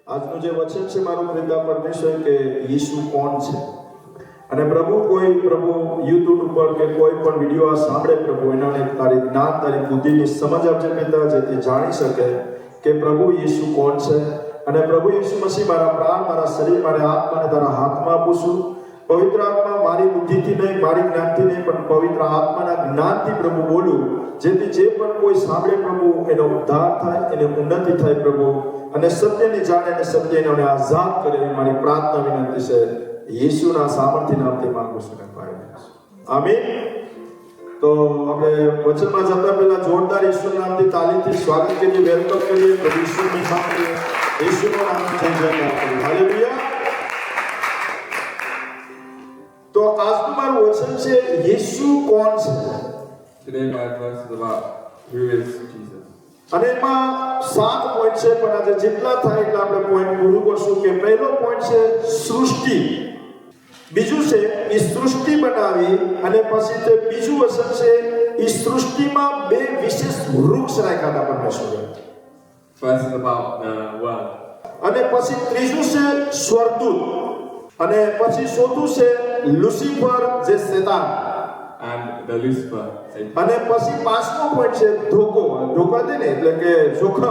આજનું જે વચન છે મારું પ્રિય પરમેશ્વર કે ઈસુ કોણ છે અને પ્રભુ YouTube ઉપર કે કોઈ પણ વિડિયો સાંભળે પ્રભુ એનાને તારી જ્ઞાન તારી બુદ્ધિની સમજ આપજે પિતા જેથી જાણી શકે કે પ્રભુ ઈસુ કોણ છે અને પ્રભુ ઈસુ મસીહ મારા પ્રાણ મારા શરીર મારા આત્માને તારા હાથમાં આપું છું પવિત્ર આત્મા મારી બુદ્ધિથી નહીં મારી જ્ઞાનથી નહીં પણ પવિત્ર આત્માના જ્ઞાનથી પ્રભુ બોલું જેથી જે પણ કોઈ સાંભળે પ્રભુ એનો ઉદ્ધાર થાય એને ઉન્નતિ થાય પ્રભુ અને સત્યની જાણે અને સત્યને આઝાદ કરે એવી મારી પ્રાર્થના વિનંતી છે યીશુના સામર્થ્ય નામથી માંગુ છું આમીન તો આપણે વચનમાં જતા પહેલા જોરદાર ઈશ્વરના નામથી તાલીમથી સ્વાગત કરીએ વેલકમ કરીએ પ્રભુ ઈશ્વરની સાથે ઈશ્વરનું નામ જય જયકાર કરીએ હાલેલુયા તો આજનું મારું વચન છે યેસુ કોણ છે Today my verse is about who is Jesus. અને એમાં 7 પોઈન્ટ છે પણ આજે જેટલા થાય એટલા આપણે પોઈન્ટ પૂરું કરશું કે પહેલો પોઈન્ટ છે સૃષ્ટિ બીજું છે એ સૃષ્ટિ બનાવી અને પછી તે બીજું વચન છે એ સૃષ્ટિમાં બે વિશેષ વૃક્ષ રાખ્યા હતા પરમેશ્વરે First is about the world. અને પછી ત્રીજું છે સ્વર્ગદૂત અને પછી ચોથું છે લુસિફર જે શેતાન And the Lucifer, Satan. અને પછી પાંચમો પોઈન્ટ છે ધોકા દે ને એટલે કે જોખમ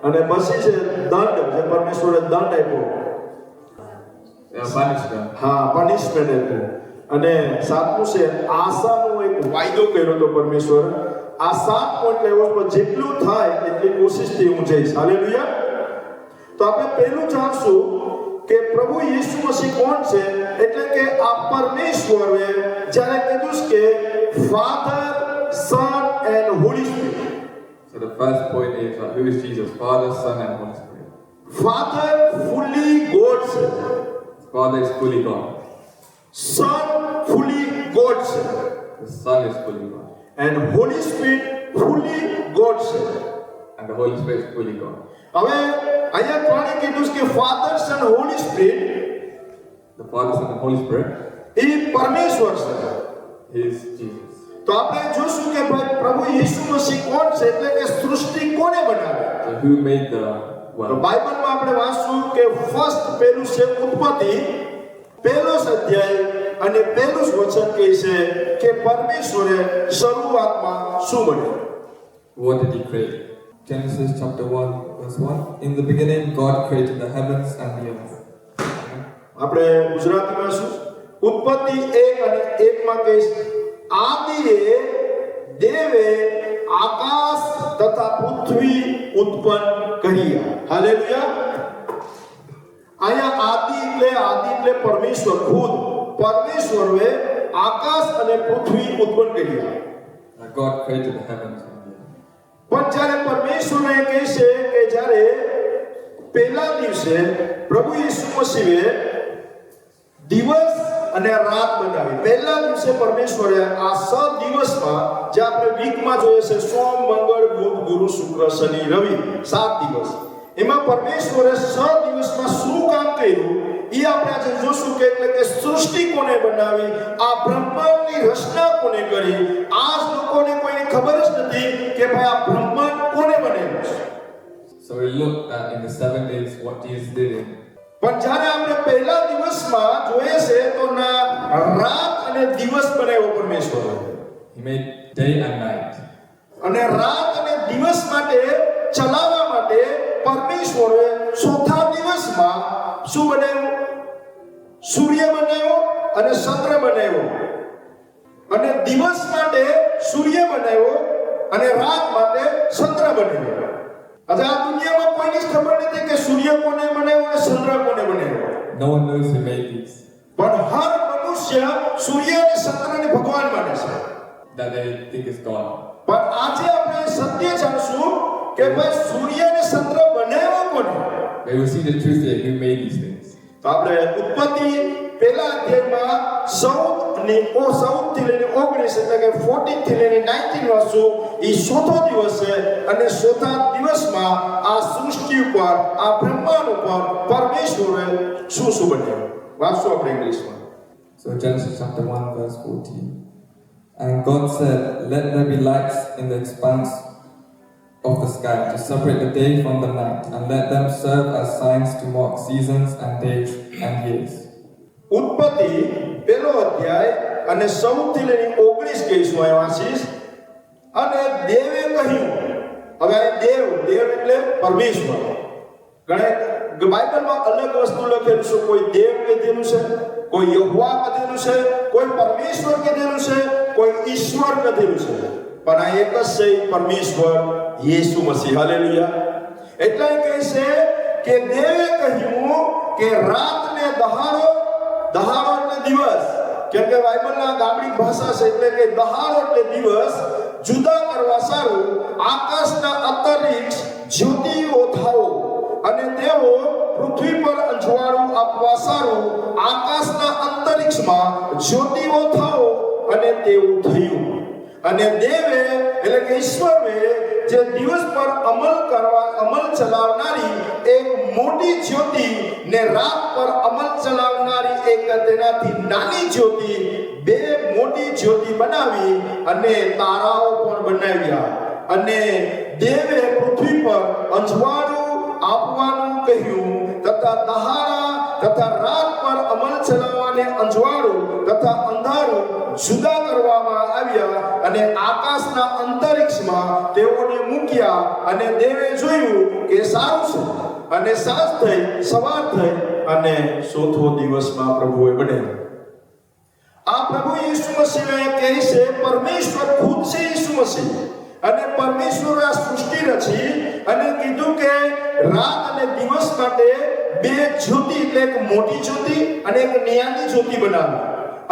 અને પછી છે દંડ જે પરમેશ્વરે દંડ આપ્યો Punishment. હા પનિશમેન્ટ આપ્યો અને સાતમું છે આશાનો એક વાયદો કર્યો હતો પરમેશ્વર આ 7 પોઈન્ટ લેવો પણ જેટલું થાય એટલી કોશિશથી હું જઈશ હાલેલુયા તો આપણે પહેલું જાણશું કે પ્રભુ યીશુ મસીહ કોણ છે એટલે કે આ પરમેશ્વરે જ્યારે કીધું કે father son and Holi spirit So the first point is who is Jesus? Father, Son, and Holy Spirit. Father fully God છે Father is fully God. Son fully God છે The Son is fully God. And Holi Spirit fully God છે And the Holy Spirit is fully God. હવે અહીંયા ત્રણે કીધું કે father son holy spirit The Father, Son, and Holy Spirit એ પરમેશ્વર છે is Jesus. તો આપણે જોશું કે ભાઈ પ્રભુ યીશુ મસીહ કોણ છે એટલે કે સૃષ્ટિ કોને બનાવી So who made the તો world? બાઇબલમાં આપણે વાંચશું કે ફર્સ્ટ પહેલું છે ઉત્પત્તિ પહેલો અધ્યાય અને પહેલું જ વચન કહે છે કે પરમેશ્વરે શરૂઆતમાં શું બનાવ્યું What did He create? Genesis chapter 1 verse 1. In the beginning God created the heavens and the earth. આપણે ગુજરાતીમાં શું ઉત્પત્તિ 1 અને 1 માં કહે છે આદિએ દેવે આકાશ તથા પૃથ્વી ઉત્પન્ન કર્યા હાલેલુયા આયા આદિ એટલે પરમેશ્વર ખુદ પરમેશ્વરે આકાશ અને પૃથ્વી ઉત્પન્ન કર્યા God created the heavens and the earth. પણ જ્યારે પરમેશ્વરે કહે છે કે જ્યારે પહેલા દિવસે પ્રભુ ઈસુ મસીહે દિવસ અને રાત બનાવી પહેલા દિવસે પરમેશ્વરે આ 7 દિવસમાં જે આપણે વીકમાં જોઈએ છે સોમ મંગળ બુધ ગુરુ શુક્ર શનિ રવિ 7 દિવસ એમાં પરમેશ્વરે 7 દિવસમાં શું કામ કર્યું એ આપણે આજે જોશું કે એટલે કે સૃષ્ટિ કોને બનાવી આ બ્રહ્માંડની રચના કોને કરી આજ લોકોને કોઈને ખબર જ નથી કે ભાઈ આ બ્રહ્માંડ કોને બનાવ્યું છે So we looked at in the 7 days what Jesus did in. પણ જ્યારે આપણે પહેલા દિવસમાં જોઈએ છે તો ના રાત અને દિવસ બનાવ્યો પરમેશ્વરે He made day and night. અને રાત અને દિવસ માટે ચલાવવા માટે પરમેશ્વરે ચોથા દિવસમાં શું બનાવ્યું સૂર્ય બનાવ્યો અને ચંદ્ર બનાવ્યો અને દિવસ માટે સૂર્ય બનાવ્યો અને રાત માટે ચંદ્ર બનાવ્યો આજે આ દુનિયામાં કોઈને જ ખબર નથી કે સૂર્ય કોને બનાવ્યો અને ચંદ્ર કોને બનાવ્યો No one knows who made these. પણ હર મનુષ્ય સૂર્ય અને ચંદ્રને ભગવાન માને છે That they think is God. પણ આજે આપણે સત્ય જાણશું કે ભાઈ સૂર્ય અને ચંદ્ર બનાવ્યો કોને They will see the truth here who made these things. તો આપણે ઉત્પત્તિ પહેલા અધ્યાયમાં 14 થી લઈને 19 એટલે કે 14 થી લઈને 19 વાંચો એ ચોથો દિવસ છે અને ચોથા દિવસમાં આ સૃષ્ટિ ઉપર આ બ્રહ્માંડ ઉપર પરમેશ્વરે શું શું બનાવ્યું વાંચો આપણે ઇંગ્લિશમાં So Genesis chapter 1 verse 14. And God said, let there be lights in the expanse of the sky to separate the day from the night, and let them serve as signs to mark seasons and days and years. ઉત્પત્તિ પહેલો અધ્યાય અને 14 થી લઈને 19 કહીશું અહીં વાંચીશ. અને દેવે કહ્યું, હવે આ દેવ એટલે પરમેશ્વર. બાઇબલમાં અલગ વસ્તુ લખેલું છે, કોઈ દેવ કહેલું છે, કોઈ યહોવા કહેલું છે, કોઈ પરમેશ્વર કહેલું છે, કોઈ ઈશ્વર કહેલું છે, પણ આ એક જ છે, પરમેશ્વર યેસુ મસીહ. હાલેલુયા. એટલે કહે છે કે દેવે કહ્યું કે રાત ને દહાડો, દહાડો એટલે દિવસ, કેમ કે બાઇબલના ગામડી ભાષા છે, એટલે કે દહાડો એટલે દિવસ જુદા કરવા સારું આકાશના અંતરિક્ષ જ્યોતિઓ થાઓ, અને તેઓ પૃથ્વી પર અંજવાળું આપવા સારું આકાશના અંતરિક્ષમાં જ્યોતિઓ થાઓ, અને તેવું થયું. અને દેવે એટલે કે ઈશ્વરે જે દિવસ પર અમલ ચલાવનારી એક મોટી જ્યોતિ ને રાત પર અમલ ચલાવનારી એક તેનાથી નાની જ્યોતિ, બે મોટી જ્યોતિ બનાવી અને તારાઓ પણ બનાવ્યા. અને દેવે પૃથ્વી પર અંજવાળું આપવાનું કહ્યું, તથા દહાડા તથા રાત પર અમલ ચલાવવાને અંજવાળું તથા અંધારું જુદા કરવામાં આવ્યા, અને આકાશના અંતરિક્ષમાં તેઓને મૂક્યા. અને દેવે જોયું કે સારું છે, અને સાંજ થઈ, સવાર થઈ, અને ચોથો દિવસમાં પ્રભુએ બનાવ્યો. આ પ્રભુ ઈસુ મસીહને કહે છે પરમેશ્વર ખુદ છે ઈસુ મસીહ. અને પરમેશ્વરે આ સૃષ્ટિ રચી અને કીધું કે રાત અને દિવસ માટે બે જ્યોતિ, એટલે એક મોટી જ્યોતિ અને એક નાની જ્યોતિ બનાવી.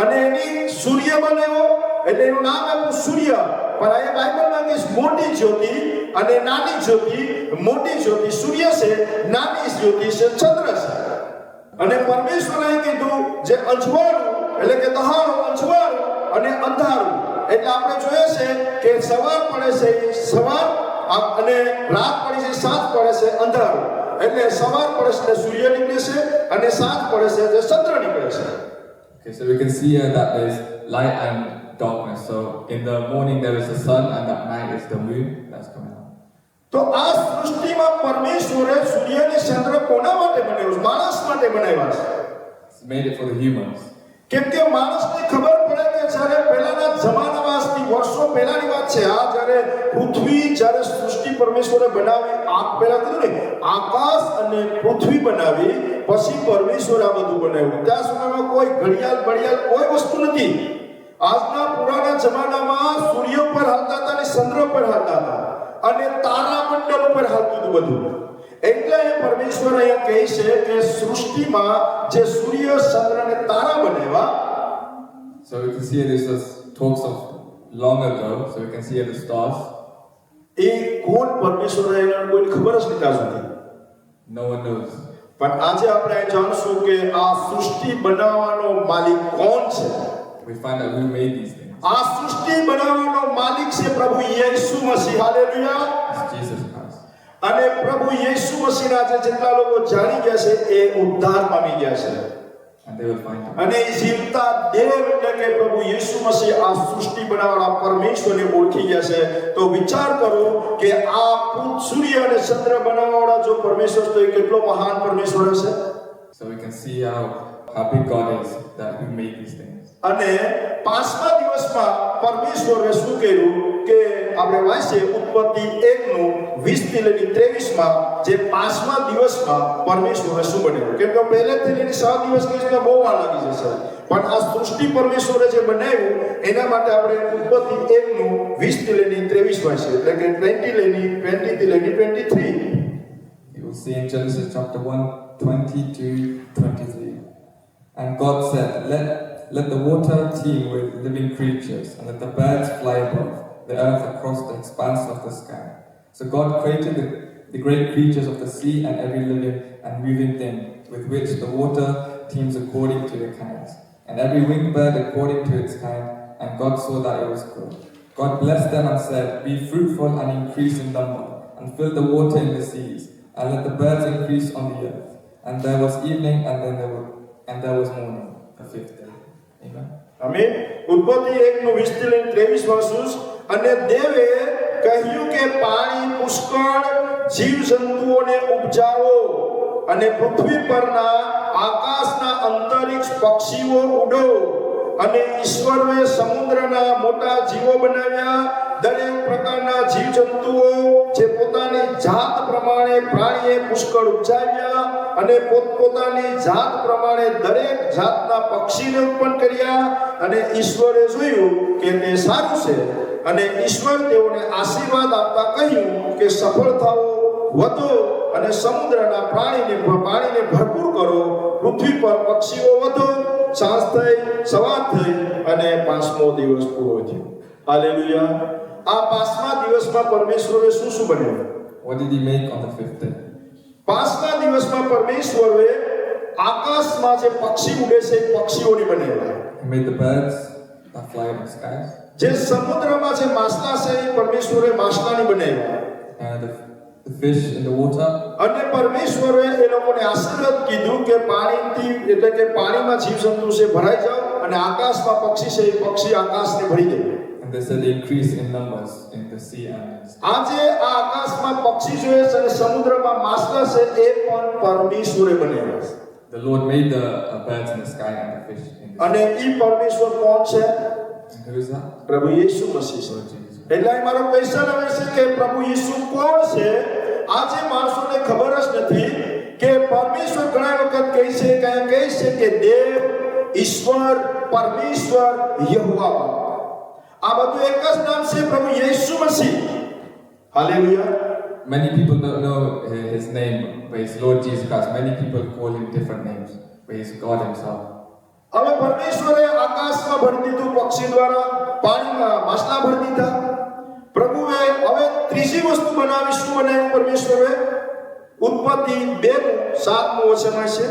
અને એની સૂર્ય બનાવ્યો, એટલે એનું નામ આપ્યું સૂર્ય. પણ આ બાઇબલમાં કે મોટી જ્યોતિ અને નાની જ્યોતિ. મોટી જ્યોતિ સૂર્ય છે, નાની જ્યોતિ છે ચંદ્ર છે. અને પરમેશ્વરે કીધું જે અંજવાળું એટલે કે દહાડો, અંજવાળું અને અંધારું. એટલે આપણે જોઈએ છે કે સવાર પડે છે સવાર, અને રાત પડે છે સાંજ, પડે છે અંધારું. એટલે સવાર પડે છે સૂર્ય નીકળે છે, અને સાંજ પડે છે ચંદ્ર નીકળે છે. Okay, so we can see here that there is light and darkness. So in the morning there is the sun, and at night is the moon that's coming out. તો આ સૃષ્ટિમાં પરમેશ્વરે સૂર્ય અને ચંદ્ર કોના માટે બનાવ્યું? માણસ માટે બનાવ્યા છે. It's made it for the humans. કેમ કે માણસને ખબર પડે કે જ્યારે પહેલાના જમાનામાં, વર્ષો પહેલાની વાત છે, આ જ્યારે પૃથ્વી, જ્યારે સૃષ્ટિ પરમેશ્વરે બનાવી, પહેલા કીધું ને આકાશ અને પૃથ્વી બનાવી, પછી પરમેશ્વરે આ બધું બનાવ્યું. ત્યાં સુધીમાં કોઈ ઘડિયાળ કોઈ વસ્તુ નથી. આજના પુરાના જમાનામાં સૂર્ય પર હાલતા હતા અને ચંદ્ર પર હાલતા હતા, અને તારામંડળ ઉપર હાલતું હતું બધું. એટલે પરમેશ્વર અહીંયા કહે છે કે સૃષ્ટિમાં જે સૂર્ય, ચંદ્ર અને તારા બનાવ્યા. So we can see this as talks of long ago. So we can see here the stars. એ કોણ પરમેશ્વર એના કોઈને ખબર જ નથી ત્યાં સુધી. No one knows. પણ આજે આપણે જાણશું કે આ સૃષ્ટિ બનાવવાનો માલિક કોણ છે. We find out who made these things. આ સૃષ્ટિ બનાવવાનો માલિક છે પ્રભુ Yesu Masih. Hallelujah. It's Jesus Christ. અને પ્રભુ યેસુ મસીહના જેટલા લોકો જાણી ગયા છે એ ઉદ્ધાર પામી ગયા છે. And they will find him. અને જીવતા દેવ એટલે કે પ્રભુ યેસુ મસીહ આ સૃષ્ટિ બનાવવાના પરમેશ્વરને ઓળખી ગયા છે. તો વિચાર કરો કે આ સૂર્ય અને ચંદ્ર બનાવવાવાળા જો પરમેશ્વર, તો એ કેટલો મહાન પરમેશ્વર હશે. So we can see how big God is, that who made these things. અને પાંચમા દિવસમાં પરમેશ્વરે શું કર્યું કે આપણે વાંચીએ ઉત્પત્તિ 1:20 થી લઈને 23માં, જે પાંચમા દિવસમાં પરમેશ્વરે શું બનાવ્યું. કેમ કે પહેલેથી લઈને 7 દિવસ કહીશું તો બહુ વાર લાગી જશે, પણ આ સૃષ્ટિ પરમેશ્વરે જે બનાવ્યું એના માટે આપણે ઉત્પત્તિ 1:20 થી લઈને 23 વાંચીએ, એટલે કે 20 થી લઈને 23. You will see in Genesis chapter 1:20-23. And God said, Let the water teem with living creatures, and let the birds fly above the earth across the expanse of the sky. So God created the great creatures of the sea and every living and moving thing with which the water teems according to their kinds, and every winged bird according to its kind. And God saw that it was good. God blessed them and said, Be fruitful and increase in number, and fill the water in the seas, and let the birds increase on the earth. And there was evening, and there was morning, the fifth day. Amen. Amen. ઉત્પત્તિ 1:20 થી લઈને 23 વાંચું. અને દેવે કહ્યું કે પાણી પુષ્કળ જીવજંતુઓને ઉપજાવો અને પૃથ્વી પરના આકાશના અંતરિક્ષ પક્ષીઓ ઉડો અને ઈશ્વરે સમુદ્રના મોટા જીવો બનાવ્યા દરેક પ્રકારના જીવજંતુઓ જે પોતાની જાત પ્રમાણે પ્રાણીએ પુષ્કળ ઉપજાવ્યા અને પોતપોતાની જાત પ્રમાણે દરેક જાતના પક્ષીને ઉત્પન્ન કર્યા અને ઈશ્વરે જોયું કે તે સારું છે અને ઈશ્વર તેઓને આશીર્વાદ આપતા કહ્યું કે સફળ થાઓ વધો અને સમુદ્રના પાણીને ભરપૂર કરો પૃથ્વી પર પક્ષીઓ વધો સાંજ થઈ સવાર થઈ અને 5મો દિવસ પૂરો થયો હાલેલુયા આ 5મા દિવસમાં પરમેશ્વરે શું બનાવ્યું What did he make on the 5th day? 5મા દિવસમાં પરમેશ્વરે આકાશમાં જે પક્ષી ઉડે છે એ પક્ષીઓની બનાવ્યા He made the birds that fly in the skies, જે સમુદ્રમાં જે માછલા છે એ પરમેશ્વરે માછલાની બનાવ્યા and the fish in the water. અને પરમેશ્વરે એ લોકોને આશીર્વાદ કીધું કે પાણીથી એટલે કે પાણીમાં જીવજંતુ છે ભરાઈ જાઓ અને આકાશમાં પક્ષી છે એ પક્ષી આકાશને ભરી દે And they said they increase in numbers in the sea and in the sky. આજે આ આકાશમાં પક્ષી જોઈએ છે અને સમુદ્રમાં માછલા છે એ પણ પરમેશ્વરે બનાવ્યા છે The Lord made the birds in the sky and the fish in the અને ઈ પરમેશ્વર કોણ છે sea. Who is that? પ્રભુ યીશુ મસીહ છે Lord Jesus. એટલે મારો ક્વેશ્ચન આવે છે કે પ્રભુ યીશુ કોણ છે આજે માણસોને ખબર જ નથી કે પરમેશ્વર ઘણા વખત કહે છે કે દેવ ઈશ્વર પરમેશ્વર યહોવા આ બધું એક જ નામ છે પ્રભુ યીશુ મસીહ hallelujah Many people don't know his name, but it's Lord Jesus Christ. Many people call him different names, but he's God himself. હવે પરમેશ્વરે આકાશમાં ભરી દીધું પક્ષી દ્વારા પાણીમાં માછલા ભરી દીધા પ્રભુએ હવે ત્રીજી વસ્તુ બનાવી શું બનાવ્યું પરમેશ્વરે ઉત્પત્તિ 2:7 વચનમાં છે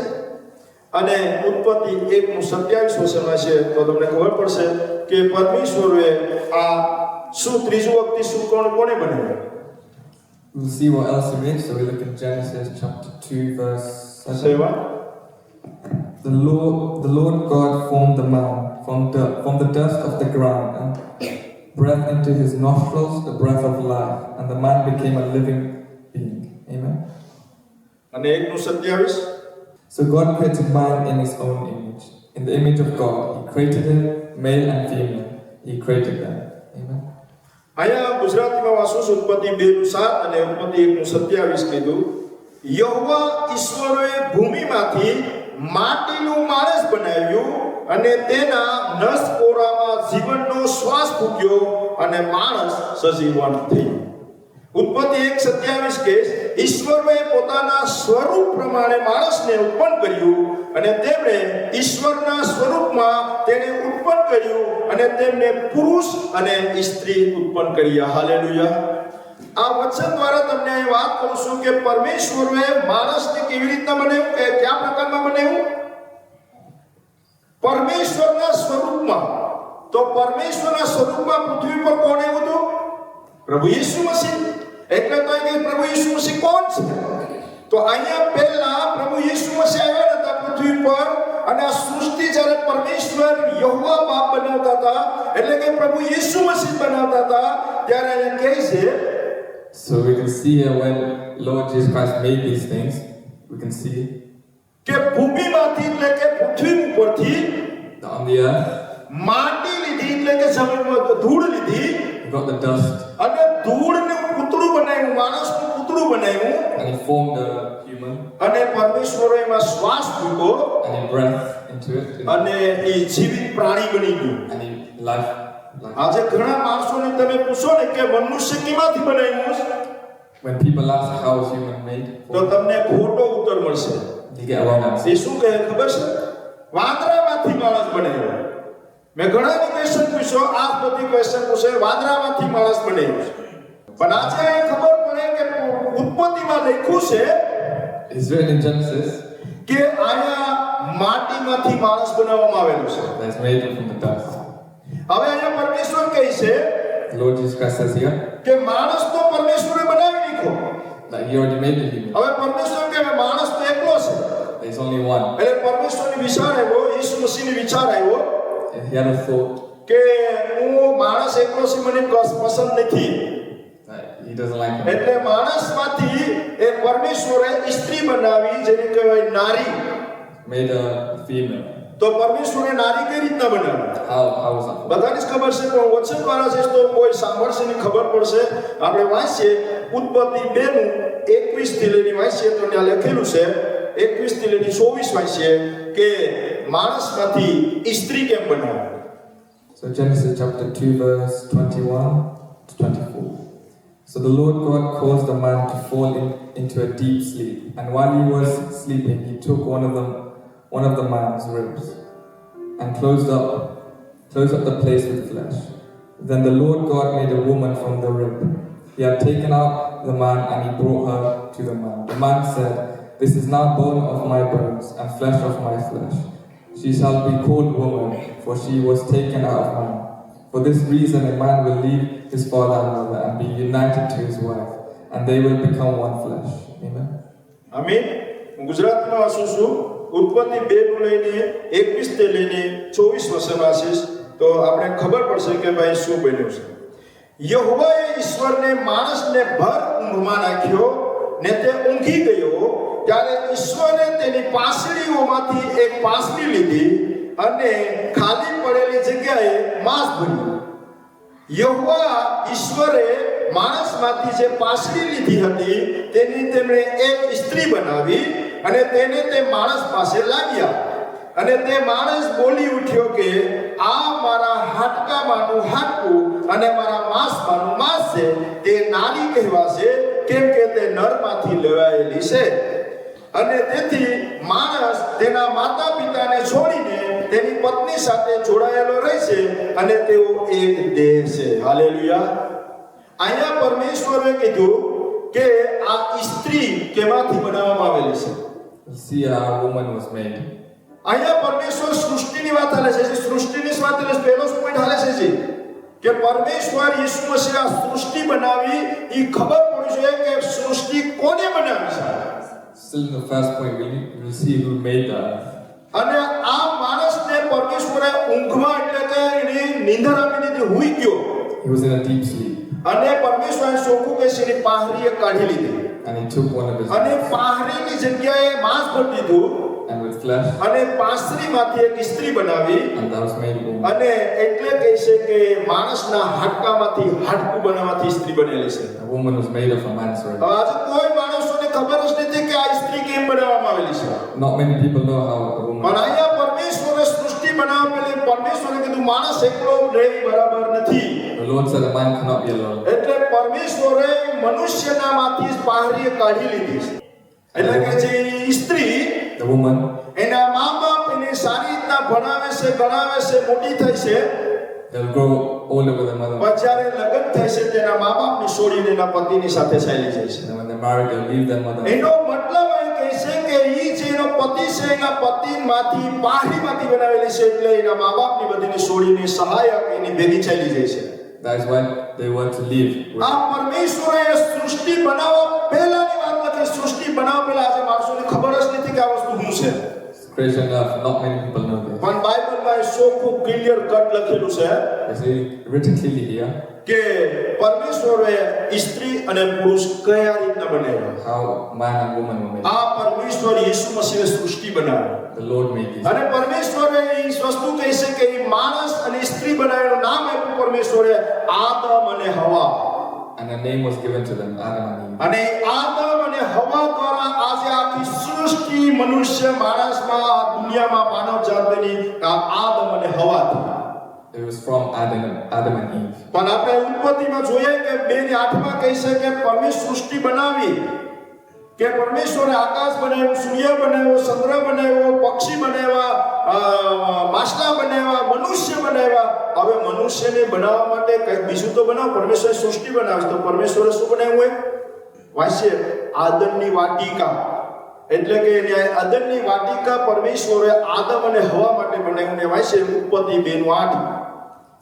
અને ઉત્પત્તિ 1:27 વચનમાં છે તો તમને ખબર પડશે કે પરમેશ્વરે આ શું ત્રીજું વખતે શું કોણે બનાવ્યું We'll see what else he made. So we look in Genesis chapter 2, verse 7. 7 The Lord God formed the man from the dust of the ground and breathed into his nostrils the breath of life, and the man became a living being. Amen. અને 1:27 So God created man in his own image. In the image of God, he created him, male and female. He created them. Amen. અહીંયા ગુજરાતીમાં વાંચું છું ઉત્પત્તિ 2:7 અને ઉત્પત્તિ 1:27 કીધું યહોવા ઈશ્વરે ભૂમિમાંથી માટીનું માણસ બનાવ્યું અને તેના નસકોરામાં જીવનનો શ્વાસ ફૂંક્યો અને માણસ સજીવન થયો ઉત્પત્તિ 1:27 કે ઈશ્વરે પોતાના સ્વરૂપ પ્રમાણે માણસને ઉત્પન્ન કર્યું અને તેમણે ઈશ્વરના સ્વરૂપમાં તેને ઉત્પન્ન કર્યું અને તેમને પુરુષ અને સ્ત્રી ઉત્પન્ન કર્યા હાલેલુયા આ વચન દ્વારા તમને વાત કરું છું કે પરમેશ્વરે માણસને કેવી રીતના બનાવ્યું કે કયા પ્રકારમાં બનાવ્યું પરમેશ્વરના સ્વરૂપમાં તો પરમેશ્વરના સ્વરૂપમાં પૃથ્વી પર કોણ આવ્યું હતું પ્રભુ યીશુ મસીહ એટલે તો કે પ્રભુ યીશુ મસીહ કોણ છે તો અહીંયા પહેલા પ્રભુ યીશુ મસીહ આવ્યા હતા પૃથ્વી પર અને આ સૃષ્ટિ જ્યારે પરમેશ્વર યહોવા બાપ બનાવતા હતા એટલે કે પ્રભુ યીશુ મસીહ બનાવતા હતા ત્યારે અહીંયા કહે છે So we can see here when Lord Jesus Christ made these things, we can see કે ભૂમિમાંથી એટલે કે પૃથ્વી ઉપરથી that on the earth, માટી લીધી એટલે કે જમીનમાં ધૂળ લીધી we got the dust, અને ધૂળનું પૂતળું બનાવ્યું માણસનું પૂતળું બનાવ્યું and he formed a human, અને પરમેશ્વરે એમાં શ્વાસ ફૂંક્યો and he breathed into it, અને એ જીવિત પ્રાણી બની ગયું and he life. આજે ઘણા માણસોને તમે પૂછો ને કે મનુષ્ય કેમાંથી બનાવ્યું When people ask how is human made, તો તમને ખોટો ઉત્તર મળશે you get a wrong answer. એ શું કહે ખબર છે વાંદરામાંથી માણસ બનાવ્યો મેં ઘણા ક્વેશ્ચન પૂછ્યો આ બધી ક્વેશ્ચન પૂછે વાંદરામાંથી માણસ બનાવ્યો પણ આજે ખબર પડે કે ઉત્પત્તિમાં લખ્યું છે It's written in Genesis કે આયા માટીમાંથી માણસ બનાવવામાં આવેલું છે that it's made from the dust. હવે અહીંયા પરમેશ્વર કહે છે The Lord Jesus Christ says here કે માણસ તો પરમેશ્વરે બનાવી નાખ્યો that he already made the human. હવે પરમેશ્વર કહે માણસ તો એકલો છે There's only one. એટલે પરમેશ્વરને વિચાર આવ્યો ઈસુ મસીહને વિચાર આવ્યો And he had a thought કે હું માણસ એકલો છે મને પસંદ નથી He doesn't like him. એટલે માણસમાંથી એ પરમેશ્વરે સ્ત્રી બનાવી જેને કહેવાય નારી. Made a female. તો પરમેશ્વરે નારી કઈ રીતના બનાવી? How was that? બધાને જ ખબર છે પણ વચન દ્વારા છે તો કોઈ સાંભળશે ને ખબર પડશે. આપણે વાંચીએ ઉત્પત્તિ 2 નું 21 થી લઈને વાંચીએ તો ત્યાં લખેલું છે 21 થી લઈને 24 વાંચીએ કે માણસમાંથી સ્ત્રી કેમ બનાવી. So Genesis chapter 2 verse 21 to 24. So the Lord God caused the man to fall into a deep sleep, and while he was sleeping, he took one of the man's ribs and closed up the place with flesh. Then the Lord God made a woman from the rib. He had taken out the man and he brought her to the man. The man said, "This is now bone of my bones and flesh of my flesh. She shall be called woman, for she was taken out of man. For this reason a man will leave his father and mother and be united to his wife, and they will become one flesh." Amen. આમીન. હું ગુજરાતમાં વાંચું છું. ઉત્પત્તિ 2 નું લઈને 21 થી લઈને 24 વર્ષે વાંચીશ તો આપણે ખબર પડશે કે ભાઈ શું બન્યું છે. યહોવાએ ઈશ્વરને માણસને ભર ઊંઘમાં નાખ્યો ને તે ઊંઘી ગયો ત્યારે ઈશ્વરે તેની પાંસળીઓમાંથી એક પાંસળી લીધી અને ખાલી પડેલી જગ્યાએ માંસ ભર્યું. યહોવા ઈશ્વરે માણસમાંથી જે પાંસળી લીધી હતી તેની તેમણે એક સ્ત્રી બનાવી અને તેને તે માણસ પાસે લાવ્યા અને તે માણસ બોલી ઉઠ્યો કે આ મારા હાડકામાંનું હાડકું અને મારા માંસમાંનું માંસ છે. તે નારી કહેવાશે કેમ કે તે નરમાંથી લેવાયેલી છે. અને તેથી માણસ તેના માતા પિતાને છોડીને તેની પત્ની સાથે જોડાયેલો રહેશે અને તેઓ એક દેહ છે. હાલેલુયા. અહીંયા પરમેશ્વરે કીધું કે આ સ્ત્રી કેમાંથી બનાવવામાં આવેલી છે. See how a woman was made. અહીંયા પરમેશ્વર સૃષ્ટિની વાત હાલે છે. સૃષ્ટિની વાત એટલે પહેલો પોઈન્ટ હાલે છે જી કે પરમેશ્વર ઈસુ મસીહ આ સૃષ્ટિ બનાવી એ ખબર પડવી જોઈએ કે સૃષ્ટિ કોને બનાવી છે. Still in the first point, we'll see who made that. અને આ માણસને પરમેશ્વરે ઊંઘમાં એટલે કે એની નિંદર આપી દીધી, હુઈ ગયો. He was in a deep sleep. અને પરમેશ્વરે સોકું કે એની પાહરીએ કાઢી લીધી And he took one of his અને ribs, પાહરીની જગ્યાએ માંસ ભરી દીધું and with flesh, અને પાંસળીમાંથી એક સ્ત્રી બનાવી and that was made woman. અને એટલે કહે છે કે માણસના હાડકામાંથી હાડકું બનાવવાથી સ્ત્રી બનેલી છે. A woman was made of a man's rib. આજે કોઈ માણસોને ખબર જ નથી કે આ સ્ત્રી કેમ બનાવવામાં આવેલી છે. Not many people know how a woman. પણ અહીંયા પરમેશ્વરે સૃષ્ટિ બનાવેલી. પરમેશ્વરે કીધું માણસ એકલો રહે બરાબર નથી. The Lord said a man cannot be alone. એટલે પરમેશ્વરે મનુષ્યનામાંથી જ પાહરીએ કાઢી લીધી છે. એટલે કે જે સ્ત્રી The woman, એના મા બાપ એને સારી રીતના ભણાવે છે, ગણાવે છે, મોટી થઈ છે. they'll grow older with their mother. પણ જ્યારે લગ્ન થાય છે તેના મા બાપને છોડીને એના પતિની સાથે ચાલી જાય છે. And when they're married, they'll leave their mother. એનો મતલબ એ કહે છે કે ઈ જે એનો પતિ છે એના પતિમાંથી પાહરીમાંથી બનાવેલી છે એટલે એના મા બાપની બધીને છોડીને સહાયક એની ભેગી ચાલી જાય છે. That is why they want to leave. આ પરમેશ્વરે સૃષ્ટિ બનાવવા પહેલાની વાત નથી. સૃષ્ટિ બનાવવા પહેલા આજે માણસોને ખબર જ નથી કે આ વસ્તુ શું છે. Creation of not many people know this. પણ બાઇબલમાં એ સોખું ક્લિયર કટ લખેલું છે You see, written clearly here, કે પરમેશ્વરે સ્ત્રી અને પુરુષ કયા રીતના બનાવ્યા. how man and woman were made. આ પરમેશ્વર ઈસુ મસીહે સૃષ્ટિ બનાવી The Lord made this. અને પરમેશ્વરે એ વસ્તુ કહે છે કે એ માણસ અને સ્ત્રી બનાવેલું નામ આપ્યું પરમેશ્વરે આદમ અને હવા. And a name was given to them, Adam and Eve. અને આદમ અને હવા દ્વારા આજે આખી સૃષ્ટિ મનુષ્ય માણસમાં દુનિયામાં માનવ જાતની આ આદમ અને હવા થયા. It was from Adam and Eve. પણ આપણે ઉત્પત્તિમાં જોઈએ કે 2:8 કહે છે કે પરમેશ્વર સૃષ્ટિ બનાવી કે પરમેશ્વરે આકાશ બનાવ્યું, સૂર્ય બનાવ્યો, ચંદ્ર બનાવ્યો, પક્ષી બનાવ્યા, માછલા બનાવ્યા, મનુષ્ય બનાવ્યા. હવે મનુષ્યને બનાવવા માટે કંઈક બીજું તો બનાવ. પરમેશ્વરે સૃષ્ટિ બનાવી તો પરમેશ્વરે શું બનાવ્યું હોય? વાંચીએ આદમની વાટિકા. એટલે કે આદમની વાટિકા પરમેશ્વરે આદમ અને હવા માટે બનાવીને વાંચીએ ઉત્પત્તિ 2:8.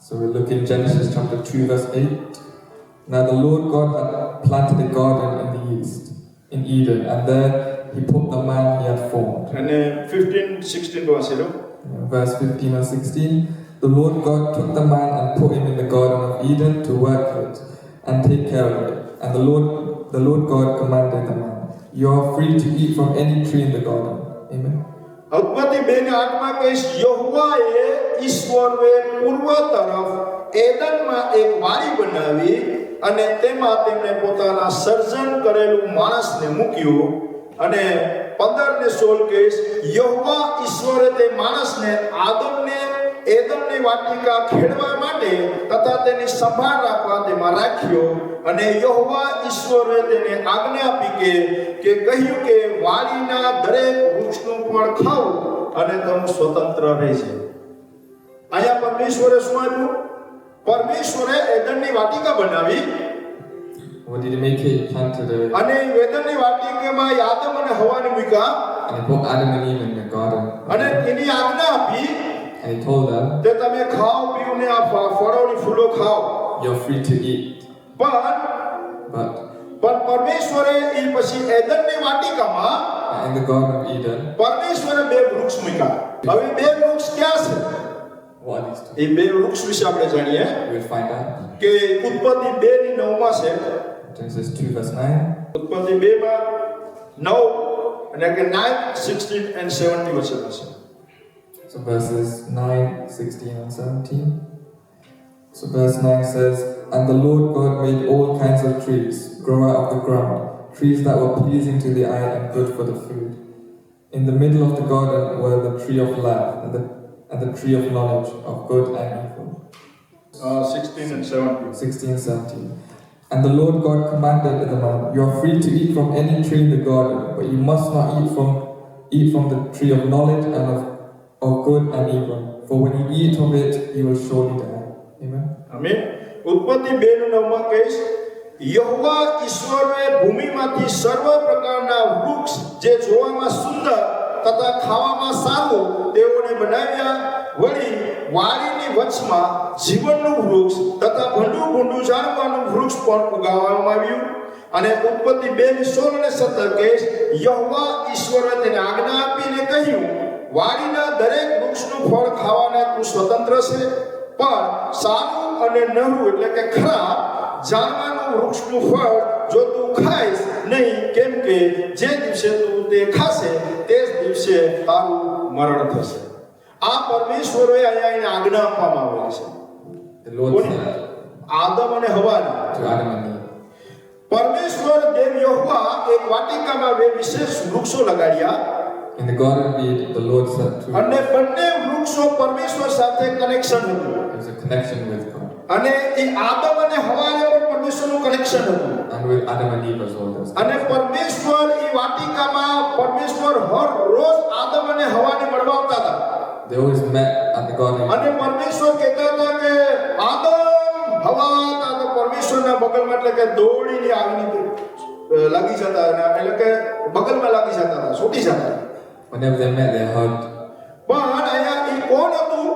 So we look in Genesis chapter 2 verse 8. Now the Lord God had planted a garden in the east, in Eden, and there he put the man he had formed. અને 15-16 વાંચી લો. Verse 15 and 16. The Lord God took the man and put him in the garden of Eden to work it and take care of it. And the Lord God commanded the man, "You are free to eat from any tree in the garden." Amen. ઉત્પત્તિ 2:8 કહીશ, યહોવાએ ઈશ્વરે પૂર્વ તરફ એદનમાં એક વાડી બનાવી અને તેમાં તેમણે પોતાના સર્જન કરેલું માણસને મૂક્યું. અને 15 ને 16 કહીશ, યહોવા ઈશ્વરે તે માણસને આદમને એદમની વાટિકા ખેડવા માટે તથા તેની સંભાળ રાખવા તેમાં રાખ્યો. અને યહોવા ઈશ્વરે તેને આજ્ઞા આપી કે કહ્યું કે વાડીના દરેક વૃક્ષનું ફળ ખાઓ અને તમે સ્વતંત્ર રહેજો. અહીંયા પરમેશ્વરે શું આપ્યું? પરમેશ્વરે એદમની વાટિકા બનાવી What did he make? He planted અને એદમની વાટિકામાં આદમ અને હવાને મૂક્યા and he put Adam and Eve in the garden. અને એની આજ્ઞા આપી And he told them, કે તમે ખાઓ પીઓ ને આ ફળોની ફૂલો ખાઓ. "You're free to eat." પણ But પરમેશ્વરે એ પછી એદનની વાટિકામાં in the Garden of Eden, પરમેશ્વરે બે વૃક્ષ મૂક્યા. હવે બે વૃક્ષ ક્યાં છે? what are these two? એ બે વૃક્ષ વિશે આપણે જાણીએ We'll find out. કે ઉત્પત્તિ 2:9 છે. Genesis 2 verse 9. ઉત્પત્તિ 2 9 અને કે 9, 16 and 17 વચ્ચે છે. So verses 9, 16 and 17. So verse 9 says, "And the Lord God made all kinds of trees grow out of the ground, trees that were pleasing to the eye and good for the food. In the middle of the garden were the tree of life and the tree of knowledge of good and evil." 16 and 17. 16 and 17. "And the Lord God commanded the man, "You are free to eat from any tree in the garden, but you must not eat from the tree of knowledge and of good and evil, for when you eat of it, you will surely die." Amen. Amen. ઉત્પત્તિ 2:9 કહીશ, યહોવા ઈશ્વરે ભૂમિમાંથી સર્વ પ્રકારના વૃક્ષ જે જોવામાં સુંદર તથા ખાવામાં સારું તેઓને બનાવ્યા. વળી વાડીની વચમાં જીવનનું વૃક્ષ તથા ભૂંડું જાણવાનું વૃક્ષ પણ ઉગાવવામાં આવ્યું. અને ઉત્પત્તિ 2:16 અને 17 કહીશ, યહોવા ઈશ્વરે તેને આજ્ઞા આપીને કહ્યું, વાડીના દરેક વૃક્ષનું ફળ ખાવાને તું સ્વતંત્ર છે, પણ સારું અને નરું એટલે કે ખરાબ જાણવાનું વૃક્ષનું ફળ જો તું ખાઈશ નહીં, કેમ કે જે દિવસે તું તે ખાશે તે જ દિવસે તારું મરણ થશે. આ પરમેશ્વરે અહીંયા એને આજ્ઞા આપવામાં આવેલી છે. The Lord said આદમ અને હવાને. to Adam and Eve, પરમેશ્વર દેવ યહોવા એક વાટિકામાં બે વિશેષ વૃક્ષો લગાડ્યા in the Garden of Eden, the Lord said to અને બંને વૃક્ષો પરમેશ્વર સાથે કનેક્શન હતું. there was a connection with God. અને એ આદમ અને હવાને પણ પરમેશ્વરનું કનેક્શન હતું. And with Adam and Eve as well. there was અને પરમેશ્વર એ વાટિકામાં પરમેશ્વર હર રોજ આદમ અને હવાને મળવા આવતા હતા. They always met at the Garden of અને પરમેશ્વર કહેતા હતા કે આદમ હવા હતા, તો પરમેશ્વરના બગલમાં એટલે કે દોડીને આગની લાગી જતા હતા, એટલે કે બગલમાં લાગી જતા હતા, છૂટી જતા હતા. Whenever they met, they hugged. પણ અહીંયા એ કોણ હતું?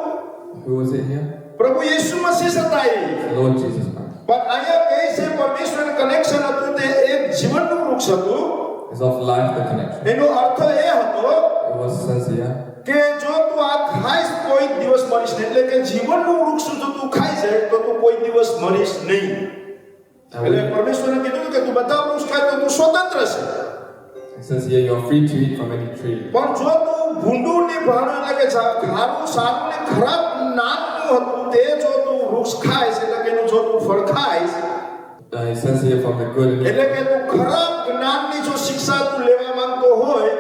Who was it here? પ્રભુ યેસુ મસીહ હતા એ. The Lord Jesus Christ. પણ અહીંયા કહે છે પરમેશ્વરનું કનેક્શન હતું, તે એક જીવનનું વૃક્ષ હતું. It's of life, the connection. એનો અર્થ એ હતો It was says here, કે જો તું આ ખાઈશ કોઈ દિવસ મરીશ નહીં, એટલે કે જીવનનું વૃક્ષ જો તું ખાઈ જાય તો તું કોઈ દિવસ મરીશ નહીં. એટલે પરમેશ્વરે કીધું કે તું બધા વૃક્ષ ખાય તો તું સ્વતંત્ર છે. it says here, you are free to eat from any tree. પણ જો તું ભૂંડું ને ભાણું એટલે કે ખારું સારું ને ખરાબ જ્ઞાનનું હતું તે જો તું વૃક્ષ ખાઈશ, એટલે કે એનું જો તું ફળ ખાઈશ, It says here from the good and એટલે evil. કે તું ખરાબ જ્ઞાનની જો શિક્ષા તું લેવા માંગતો હોય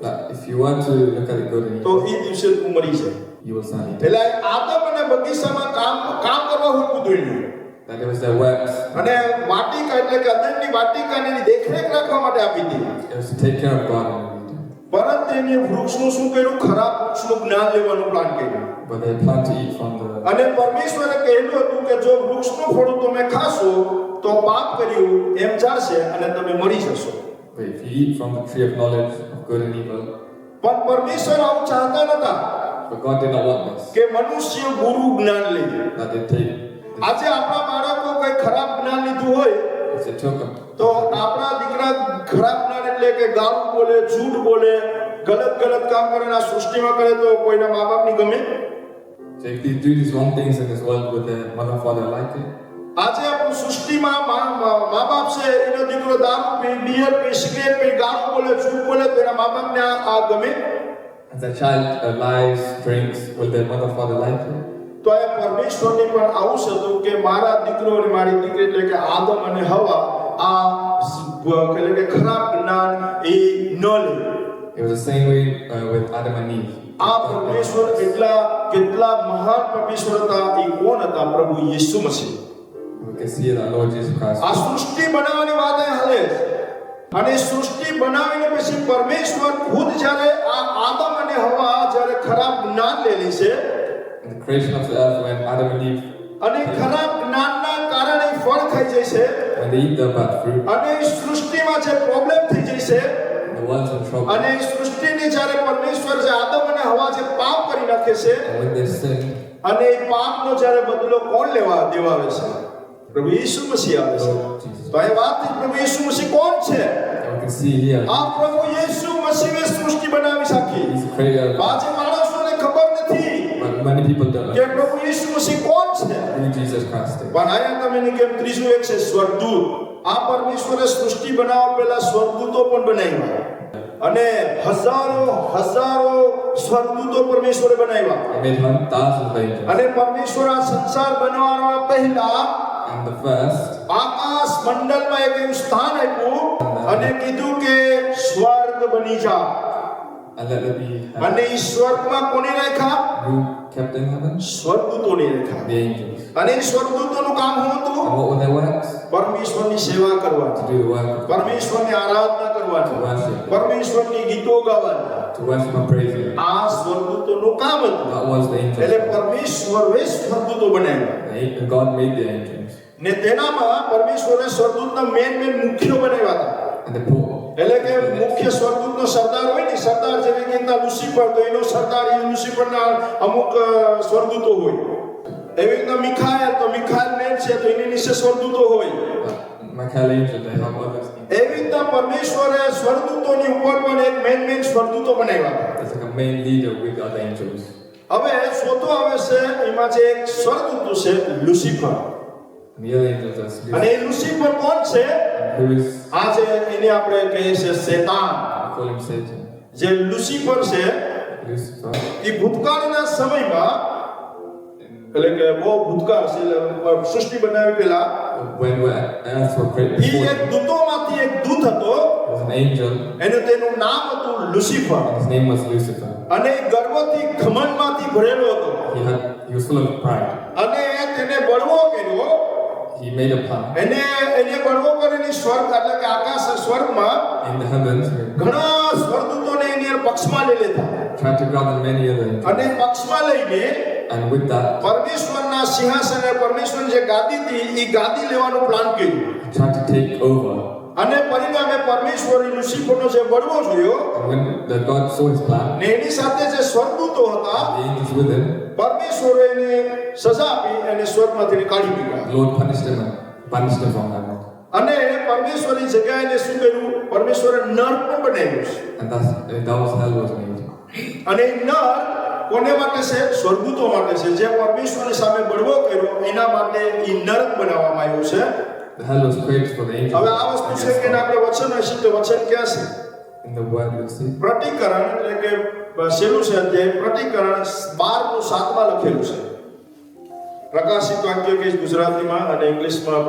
That if you want to look at the good and તો evil, એ દિવસે તું મરી જાય. you will not eat. એટલે આદમ અને બગીચામાં કામ કરવા હોવું જોઈએ. That it was their works. અને વાટિકા એટલે કે અદનની વાટિકાની દેખરેખ રાખવા માટે આપી હતી. It was to take care of God and Eden. પરંતુ એને વૃક્ષનું શું કર્યું? ખરાબ વૃક્ષનું જ્ઞાન લેવાનું પ્લાન કર્યું. But they planned to eat from the. અને પરમેશ્વરે કહેલું હતું કે જો વૃક્ષનું ફળ તમે ખાશો તો પાપ કર્યું એમ ચાલશે અને તમે મરી જશો. But if you eat from the tree of knowledge of good and evil, પણ પરમેશ્વર આવું ચાહતા નતા but God did not want this. કે મનુષ્ય ગુરુ જ્ઞાન લે. That they take. આજે આપણા બાળકો કોઈ ખરાબ જ્ઞાન લીધું હોય If they took them, તો આપણા દીકરા ખરાબ જ્ઞાન એટલે કે ગાળું બોલે, ઝૂઠ બોલે, ગલત કામ કરે, આ સૃષ્ટિમાં કરે તો કોઈના મા બાપની ગમે. so if they do these wrong things in this world, would their mother and father like it? આજે આપણું સૃષ્ટિ સૃષ્ટિમાં મા બાપ છે એનો દીકરો દારૂ પી, બિયર પી, સિગરેટ પી, ગાળું બોલે, જૂઠ બોલે તો એના મા બાપને આ ગમે? As a child lies, drinks, will their mother father like it? તો એ પરમેશ્વરની પણ આવું જ હતું કે મારા દીકરો અને મારી દીકરી એટલે કે આદમ અને હવા આ એટલે કે ખરાબ જ્ઞાન એ ન લે. It was the same way with Adam and Eve. આ પરમેશ્વર કેટલા મહાન પરમેશ્વર હતા. એ કોણ હતા? પ્રભુ Yesu મસીહ. We can see it, our Lord Jesus Christ. આ સૃષ્ટિ બનાવવાની વાત અહીં હાલે છે. અને સૃષ્ટિ બનાવીને પછી પરમેશ્વર ખુદ જ્યારે આ આદમ અને હવા જ્યારે ખરાબ જ્ઞાન લઈ લે છે In the creation of the earth, when Adam and Eve, અને ખરાબ જ્ઞાનના કારણે ફળ ખાઈ જાય છે when they eat the bad fruit, અને સૃષ્ટિમાં જે પ્રોબ્લેમ થઈ જાય છે the world's in trouble. અને સૃષ્ટિની જ્યારે પરમેશ્વર જે આદમ અને હવા જે પાપ કરી નાખે છે And when they sin, અને એ પાપનો જ્યારે બદલો કોણ દેવાવે છે? પ્રભુ યેસુ મસીહ આવે છે. તો એ વાત છે પ્રભુ યેસુ મસીહ કોણ છે? and we can see here, આ પ્રભુ યેસુ મસીહે સૃષ્ટિ બનાવી સાખી. He's the creator. આજે માણસોને ખબર નથી But many people don't કે know પ્રભુ યેસુ મસીહ કોણ છે. who Jesus Christ is. પણ આયા તમને કેમ ત્રીજું એક છે સ્વર્ગદૂત. આ પરમેશ્વરે સૃષ્ટિ બનાવવા પહેલા સ્વર્ગદૂતો પણ બનાવ્યા અને હજારો સ્વર્ગદૂતો પરમેશ્વરે બનાવ્યા. He made thousands of angels. અને પરમેશ્વર આ સંસાર બનાવવા પહેલા And the first, આકાશ મંડળમાં એક એવું સ્થાન આપ્યું અને કીધું કે સ્વર્ગ બની જા. and let there be heaven. અને ઈ સ્વર્ગમાં કોને રાખ્યા? Who kept in heaven? સ્વર્ગદૂતોને રાખ્યા. The angels. અને ઈ સ્વર્ગદૂતોનું કામ શું And હતું? what were their works? પરમેશ્વરની સેવા To કરવાની, do the work of God, પરમેશ્વરની Aradhana to કરવાની, worship, પરમેશ્વરની ગીતો ગાવાની. to worship and praise Him. આ સ્વર્ગદૂતોનું કામ હતું. That was the એટલે angels. પરમેશ્વરે સ્વર્ગદૂતો બનાવ્યા God made the angels. ને તેનામાં પરમેશ્વરે સ્વર્ગદૂતના મેન મુખ્ય બનાવ્યા હતા. And they put એટલે કે મુખ્ય સ્વર્ગદૂતનો સરદાર હોય ને, સરદાર જેવી કે લુસિફર, તો એનો સરદાર એ લુસિફરના અમુક સ્વર્ગદૂતો હોય. એવી રીતના મિખાએલ, તો મિખાએલ મેન છે તો એની નીચે સ્વર્ગદૂતો હોય. Michael angel, they have others. એવી રીતના પરમેશ્વરે સ્વર્ગદૂતોની ઉપર પણ એક મેન સ્વર્ગદૂતો બનાવ્યા. There's like a main leader with the other angels. હવે ચોથો આવે છે એમાં જે એક સ્વર્ગદૂત છે લુસિફર. And the other angels are અને Lucifer. એ લુસિફર કોણ છે? Who is, આ જે એને આપણે કહીએ છે શેતાન. we call him Satan. જે લુસિફર છે Lucifer. એ ભૂતકાળના સમયમાં એટલે કે બહુ ભૂતકાળ છે એટલે સૃષ્ટિ બનાવી પહેલા When earth was created A before, એક દૂતોમાંથી એક દૂત હતો. there was an angel, તેનું નામ હતું લુસિફર. and his name was Lucifer. અને એ ગર્વથી ઘમંડમાંથી ભરેલો હતો He was full of pride. અને તેને બળવો કર્યો. He made a plan. એને બળવો કરીને સ્વર્ગ એટલે કે આકાશ સ્વર્ગમાં In the heavens, ઘણા સ્વર્ગદૂતોને એની પક્ષમાં લઈ લેતા tried to gather many other angels. અને પક્ષમાં લઈને And with that, પરમેશ્વરના સિંહાસને પરમેશ્વરની જે ગાદી હતી એ ગાદી લેવાનું પ્લાન કર્યું. he tried to take over. અને પરિણામે પરમેશ્વરે લુસિફરનો જે બળવો જોયો And when the God saw his plan, ને એની સાથે જે સ્વર્ગદૂતો હતા the angels with him, પરમેશ્વરે એને સજા આપી અને સ્વર્ગમાંથી કાઢી મૂક્યા. the Lord punished him and banished him from heaven. અને પરમેશ્વરની જગ્યાએ એને શું કર્યું? પરમેશ્વરે નર પણ બનાવ્યું છે. And that was hell was made. અને એ નર કોને માટે છે? સ્વર્ગદૂતો માટે છે. જે પરમેશ્વરની સામે બળવો કર્યો એના માટે એ નરક બનાવવામાં આવ્યું છે. The hell was created for the angels. હવે આ વસ્તુ છે કે એને આપણે વચન હશે તો વચન ક્યાં છે? In the word we'll see. પ્રતિકરણ એટલે કે શેનું છે અધ્યાય? પ્રતિકરણ 12:7 લખેલું છે. પ્રકાશિત વાક્ય કે ગુજરાતીમાં અને ઇંગ્લિશમાં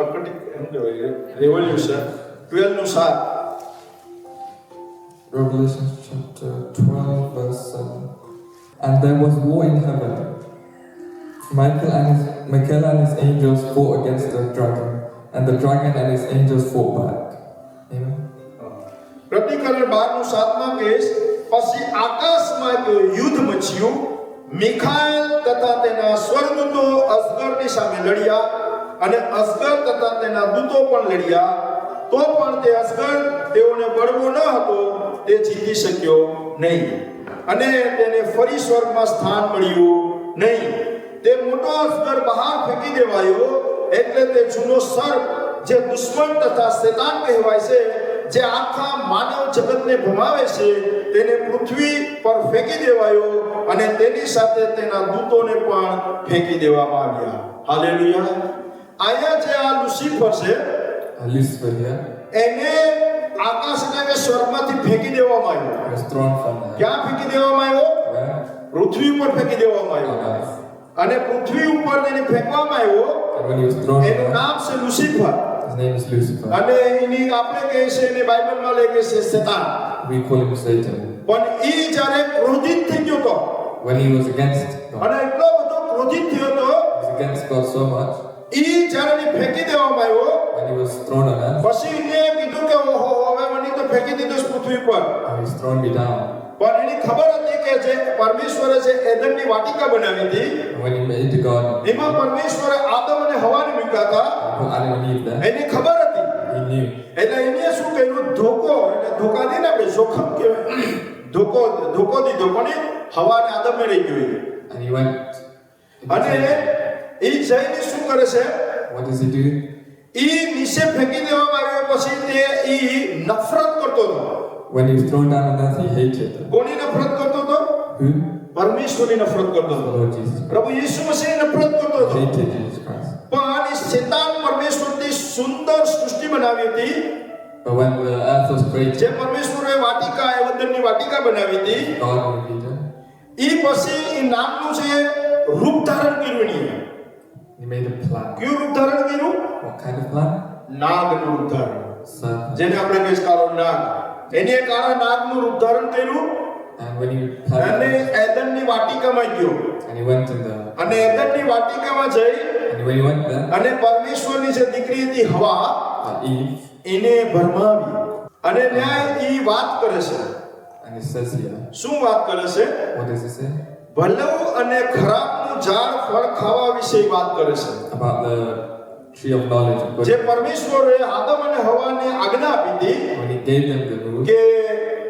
revolution 12:7. Revelation chapter 12, verse 7. And there was war in heaven. Michael and his angels fought against the dragon, and the dragon and his angels fought back. Amen. પ્રતિકરણ 12:7 case પછી આકાશમાં એક યુદ્ધ મચ્યું. મિખાએલ તથા તેના સ્વર્ગદૂતો અસગરની સામે લડ્યા અને અસગર તથા તેના દૂતો પણ લડ્યા. તો પણ તે અસગર તેઓને બળવો ન હતો, તે જીતી શક્યો નહીં અને તેને ફરી સ્વર્ગમાં સ્થાન મળ્યું નહીં. તે મોટો અસગર બહાર ફેંકી દેવાયો. એટલે તે જૂનો સર્પ જે દુશ્મન તથા શેતાન કહેવાય છે, જે આખા માનવ જગતને ભમાવે છે, તેને પૃથ્વી પર ફેંકી દેવાયો અને તેની સાથે તેના દૂતોને પણ ફેંકી દેવામાં આવ્યા. હાલેલુયા. આયા જે આ લુસિફર છે Lucifer here, એને આકાશ એટલે કે સ્વર્ગમાંથી ફેંકી દેવામાં આવ્યો. he was thrown from there. ક્યાં ફેંકી દેવામાં આવ્યો? Where? પૃથ્વી ઉપર ફેંકી દેવામાં On આવ્યો. earth. અને પૃથ્વી ઉપર એને ફેંકવામાં આવ્યો. And when he was thrown એનું there, નામ છે લુસિફર. his name is Lucifer. અને એની આપણે કહે છે એને બાઇબલમાં લખે છે શેતાન. We call him Satan. પણ એ જ્યારે ક્રોધિત થઈ ગયો તો When he was against God, અને એટલો બધો ક્રોધિત થયો તો he was against God so much. એ જ્યારે એને ફેંકી દેવામાં આવ્યો When he was thrown on earth, પછી એને કીધું કે ઓહો હવે મને તો ફેંકી દીધો છે પૃથ્વી પર. he's thrown me down. પણ એની ખબર હતી કે જે પરમેશ્વરે જે એદનની વાટિકા બનાવી હતી And when he made the garden, એમાં પરમેશ્વરે આદમ અને હવાને મૂક્યા હતા. he put Adam and Eve there. એની ખબર હતી. He knew. એટલે એને શું કર્યું? ધોકો, એટલે ધોકા દે ને આપણે જોખમ કહેવાય. ધોકો દીધો પણ એ હવાને આદમે રહી ગયો. And he went. અને એ જઈને શું કરે છે? What does he do? એ નીચે ફેંકી દેવામાં આવ્યો પછી તે એ નફરત કરતો હતો. When he was thrown down on earth, he hated them. કોની નફરત કરતો હતો? Who? પરમેશ્વરની નફરત કરતો The હતો. Lord Jesus. પ્રભુ યીશુ મસીહની નફરત કરતો હતો. Hated Jesus Christ. પણ એ શેતાન પરમેશ્વરની સુંદર સૃષ્ટિ બનાવી હતી. But when the earth was created, જે પરમેશ્વરે વાટિકા એવદનની વાટિકા બનાવી હતી. Garden of Eden, એ પછી એ નામનું છે રૂપ ધારણ કર્યું એની. he made a plan. કયું રૂપ ધારણ કર્યું? What kind of plan? નાગનું રૂપ ધારણ. Serpent. જેને આપણે કહીએ કાળો નાગ. એને કાળા નાગનું રૂપ ધારણ કર્યું And when he અને had, એદનની વાટિકામાં ગયો. and he went in there, અને એદનની વાટિકામાં જઈ and when he went there, અને પરમેશ્વરની જે દીકરી હતી હવા Eve, એને ભરમાવી અને ન્યાય એ વાત કરે છે. and it says here, શું વાત કરે છે? what does it say? ભલું અને ખરાબનું ઝાડ ફળ ખાવા વિશે વાત કરે છે. About the tree of knowledge of જે good. પરમેશ્વરે આદમ અને હવાને આજ્ઞા આપી હતી When he gave them the rule, કે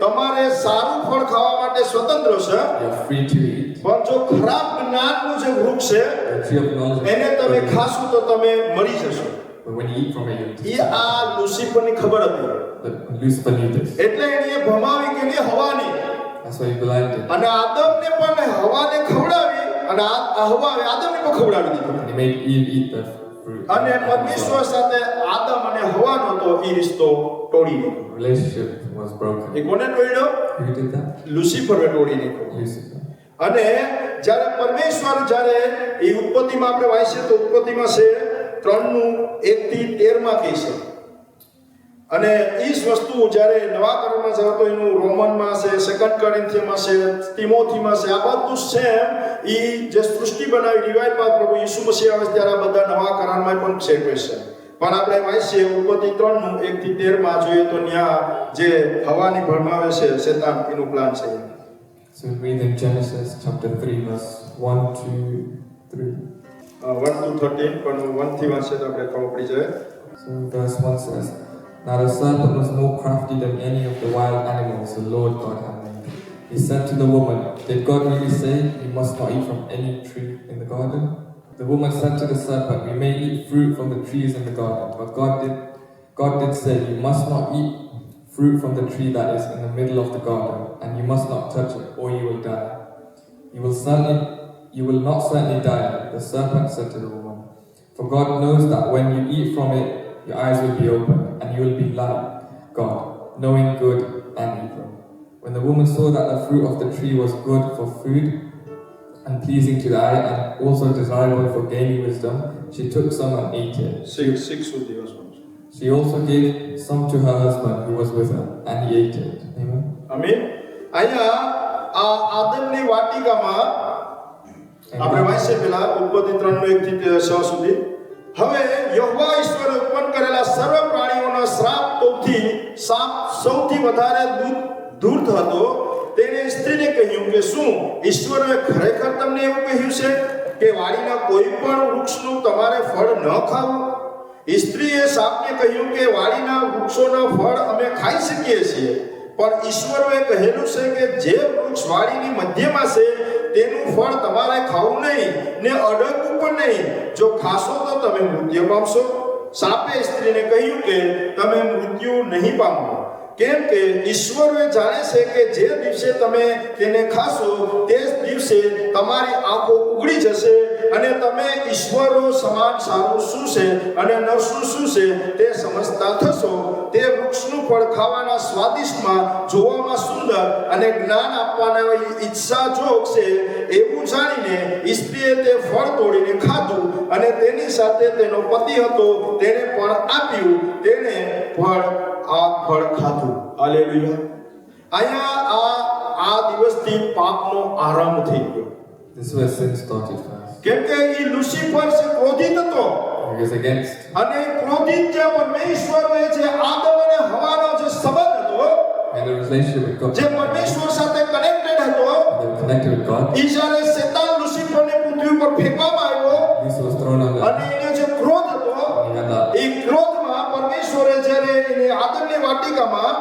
તમારે સારું ફળ ખાવા માટે સ્વતંત્ર છે, you're free to eat. પણ જો ખરાબ જ્ઞાનનું જે વૃક્ષ છે The tree of knowledge of એને તમે good. ખાશો તો તમે મરી જશો. But when you eat from it, A you'll આ લુસિફરની ખબર હતી. But Lucifer knew this. એટલે એણે ભમાવી કે ને હવાની That's why he blinded. અને આદમને પણ હવાને ખવડાવી અને હવાએ આદમને પણ ખવડાવી દીધું. And he made Eve eat the fruit. અને પરમેશ્વર સાથે આદમ અને હવાનો તો એ રિશ્તો તોડી દીધો. Relationship was broken. એ કોને તોડ્યો? Who did that? લુસિફરે તોડી દીધો. Lucifer. અને જ્યારે પરમેશ્વર જ્યારે એ ઉત્પત્તિમાં આપણે વાંચીએ તો ઉત્પત્તિમાં છે 3:1 થી 13 કહે છે. અને એ જ વસ્તુ જ્યારે નવા કરારમાં જાવ તો એનું રોમનમાં છે, સેકન્ડ કોરિન્થિયમાં છે, તિમોથીમાં છે, આ બધું સેમ એ જે સૃષ્ટિ બનાવી ડિવાઇડ બાદ પ્રભુ યીશુ મસીહ આવે ત્યારે આ બધા નવા કરારમાં પણ સેટ હોય છે. પણ આપણે વાંચીએ ઉત્પત્તિ 3:1 થી 13 જોઈએ તો ત્યાં જે હવાની ભરમાવે છે શેતાન એનું પ્લાન છે. So we read in Genesis chapter 3, verse 1 to 3. 1 to 13 પણ 1 થી વાંચીએ તો આપણે ખબર પડી જાય. So verse 1 says, Now the serpent was more crafty than any of the wild animals the Lord God had made. He said to the woman, Did God really say you must not eat from any tree in the garden? The woman said to the serpent, We may eat fruit from the trees in the garden, but God did say, You must not eat fruit from the tree that is in the middle of the garden, and you must not touch it, or you will die. You will not certainly die, the serpent said to the woman. For God knows that when you eat from it, your eyes will be opened, and you will be like God, knowing good and evil. When the woman saw that the fruit of the tree was good for food and pleasing to the eye, and also desirable for gaining wisdom, she took some and ate it. 6 સુધી વાંચો. She also gave some to her husband who was with her, and he ate it. Amen. આમીન. અહીંયા આ આદમની વાટિકામાં આપણે વાંચીએ પહેલા ઉત્પત્તિ 3:1 થી 6 સુધી. હવે યહોવા ઈશ્વરે ઉત્પન્ન કરેલા સર્વ પ્રાણીઓનો સાપ સૌથી વધારે ધૂર્ત હતો. તેણે સ્ત્રીને કહ્યું કે શું ઈશ્વરે ખરેખર તમને એવું કહ્યું છે કે વાડીના કોઈ પણ વૃક્ષનું તમારે ફળ ન ખાવું? સ્ત્રીએ સાપને કહ્યું કે વાડીના વૃક્ષોના ફળ અમે ખાઈ શકીએ છીએ, પણ ઈશ્વરે કહેલું છે કે જે વૃક્ષ વાડીની મધ્યમાં છે તેનું ફળ તમારે ખાવું નહીં ને અડકવું પણ નહીં. જો ખાશો તો તમે મૃત્યુ પામશો. સાપે સ્ત્રીને કહ્યું કે તમે મૃત્યુ નહીં પામો, કેમ કે ઈશ્વર જાણે છે કે જે દિવસે તમે તેને ખાશો તે જ દિવસે તમારી આંખો ઉઘડી જશે અને તમે ઈશ્વરો સમાન સારું શું છે અને નરસું શું છે તે સમજતા થશો. તે વૃક્ષનું ફળ ખાવાના સ્વાદિષ્ટમાં, જોવામાં સુંદર અને જ્ઞાન આપવાના ઈચ્છાજોગ છે એવું જાણીને સ્ત્રીએ તે ફળ તોડીને ખાધું અને તેની સાથે તેનો પતિ હતો તેને પણ આપ્યું. તેણે ફળ ખાધું. હાલેલુયા. અહીંયા આ દિવસથી પાપનો આરંભ થઈ ગયો. This is where sin started first. કેમ કે એ લુસિફર છે, ક્રોધિત હતો. He was against. અને ક્રોધિત જે પરમેશ્વરને જે આદમ અને હવાનો જે સંબંધ હતો, And the relationship with God. જે પરમેશ્વર સાથે કનેક્ટેડ હતો, They were connected with God. ઈ જ્યારે શેતાન લુસિફરને પૃથ્વી ઉપર ફેંકવામાં આવ્યો This was thrown on the. અને એને જે ક્રોધ હતો, He had that. એ ક્રોધમાં પરમેશ્વરે જ્યારે એને આદમની વાટિકામાં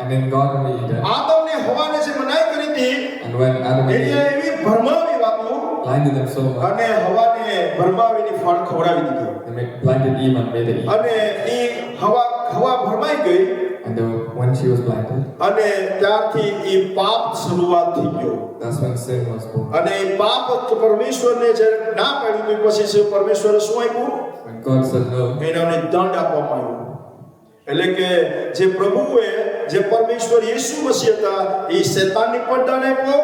And in Garden of Eden. આદમને હવાને જે મનાઈ કરી હતી, And when Adam and એને Eve એવી ભરમાવી વાતો blinded them so much, અને હવાને ભરમાવીને ફળ ખવડાવી દીધું they blinded Eve and made her eat. અને એ હવા ભરમાઈ ગઈ And when she was blinded, અને ત્યારથી એ પાપ શરૂઆત થઈ ગયો. that's when sin was born. અને એ પાપ પરમેશ્વરને જ્યારે ના પાડ્યું તો પછી છે પરમેશ્વરે શું આપ્યું? When God said no, એને દંડ આપવામાં આવ્યો. એટલે કે જે પ્રભુએ જે પરમેશ્વર યેસુ મસીહ હતા એ શેતાનની પણ દંડ આપ્યો,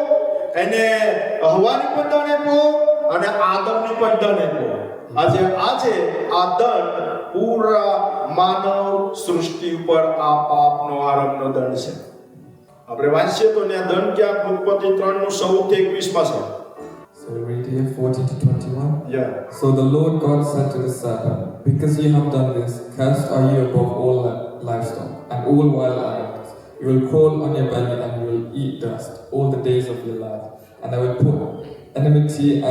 એને હવાની પણ દંડ આપ્યો અને આદમની પણ દંડ આપ્યો. આજે આ દંડ પૂરા માનવ સૃષ્ટિ ઉપર આ પાપનો આરંભનો દંડ છે. આપણે વાંચીએ તો ને દંડ ક્યાં ઉત્પત્તિ 3:14-21 માં છે. so we read here 14 to 21. Yeah. So the Lord God said to the serpent, because you have done this, cursed are you above all livestock and all wild animals. You will crawl on your belly and you will eat dust all the days of your life. And I will put enmity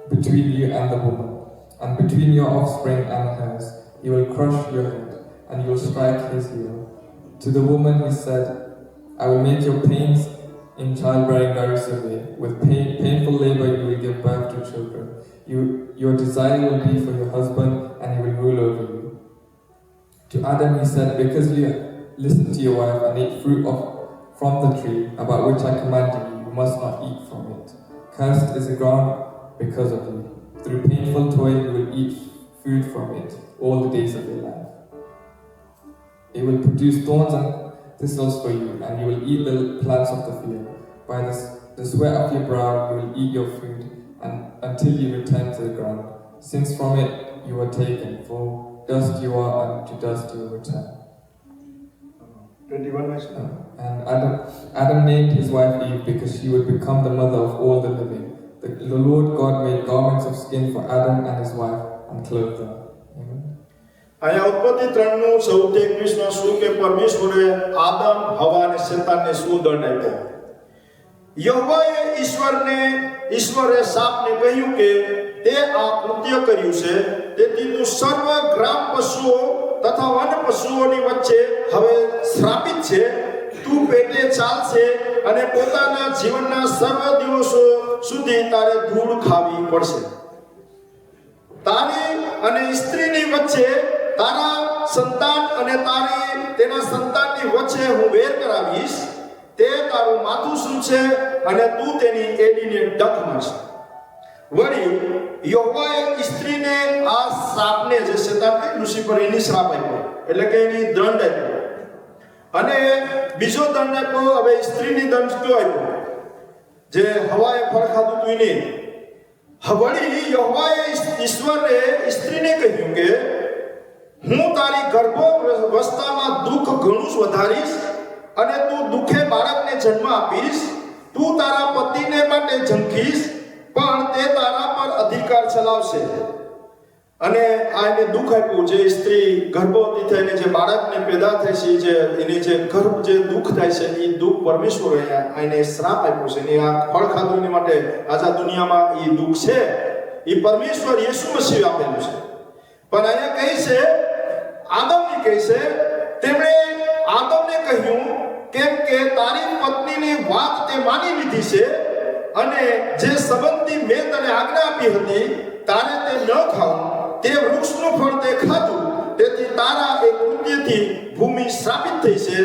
between you and the woman, and between your offspring and hers. He will crush your head, and you will strike his heel. To the woman he said, I will make your pains in childbearing very severe. With painful labor you will give birth to children. Your desire will be for your husband, and he will rule over you. To Adam he said, because you listened to your wife and ate fruit from the tree about which I commanded you, you must not eat from it. Cursed is the ground because of you. Through painful toil you will eat food from it all the days of your life. It will produce thorns and thistles for you, and you will eat the plants of the field. By the sweat of your brow you will eat your food, and until you return to the ground, since from it you were taken, for dust you are, and to dust you will return. 21. And Adam named his wife Eve because she would become the mother of all the living. The Lord God made garments of skin for Adam and his wife and clothed them. Amen. અહીંયા ઉત્પત્તિ 3:14-21 માં શું કે પરમેશ્વરે આદમ, હવા અને શેતાનને શું દંડ આપ્યો? યહોવાએ ઈશ્વરે સાપને કહ્યું કે તે આ કૃત્ય કર્યું છે, તેથી તું સર્વ ગ્રામ પશુઓ તથા વન પશુઓની વચ્ચે હવે શ્રાપિત છે. તું પેટે ચાલશે અને પોતાના જીવનના સર્વ દિવસો સુધી તારે ધૂળ ખાવી પડશે. તારી અને સ્ત્રીની વચ્ચે તારા સંતાન અને તેના સંતાનની વચ્ચે હું વેર કરાવીશ. તે તારું માથું સૂંચશે અને તું તેની એડીને ડંખ મારશે. વળી યહોવાએ સ્ત્રીને આ શ્રાપને જે શેતાનને લુસિફર એની શ્રાપ આપ્યો, એટલે કે એની દંડ આપ્યો. અને બીજો દંડ આપ્યો. હવે સ્ત્રીની દંડ કયો આપ્યો? જે હવાએ ફળ ખાધું તું એને. વળી યહોવાએ ઈશ્વરે સ્ત્રીને કહ્યું કે હું તારી ગર્ભાવસ્થામાં દુઃખ ઘણું જ વધારીશ અને તું દુઃખે બાળકને જન્મ આપીશ. તું તારા પતિને માટે ઝંખીશ, પણ તે તારા પર અધિકાર ચલાવશે. અને આ એને દુઃખ આપ્યું. જે સ્ત્રી ગર્ભવતી થઈને જે બાળકને પેદા થાય છે, જે એને જે ગર્ભ જે દુઃખ થાય છે, એ દુઃખ પરમેશ્વરે એને શ્રાપ આપ્યો છે. એને આ ફળ ખાધું એની માટે આજ દુનિયામાં એ દુઃખ છે. એ પરમેશ્વર યેસુ મસીહ આપેલું છે. પણ અહીંયા કહે છે, આદમને કહે છે, તેમણે આદમને કહ્યું કેમ કે તારી પત્નીની વાત તે માની લીધી છે અને જે સંબંધી મેં તને આજ્ઞા આપી હતી તારે તે ન ખાવું, તે વૃક્ષનું ફળ તે ખાધું, તેથી તારા એ કૃત્યથી ભૂમિ શ્રાપિત થઈ છે.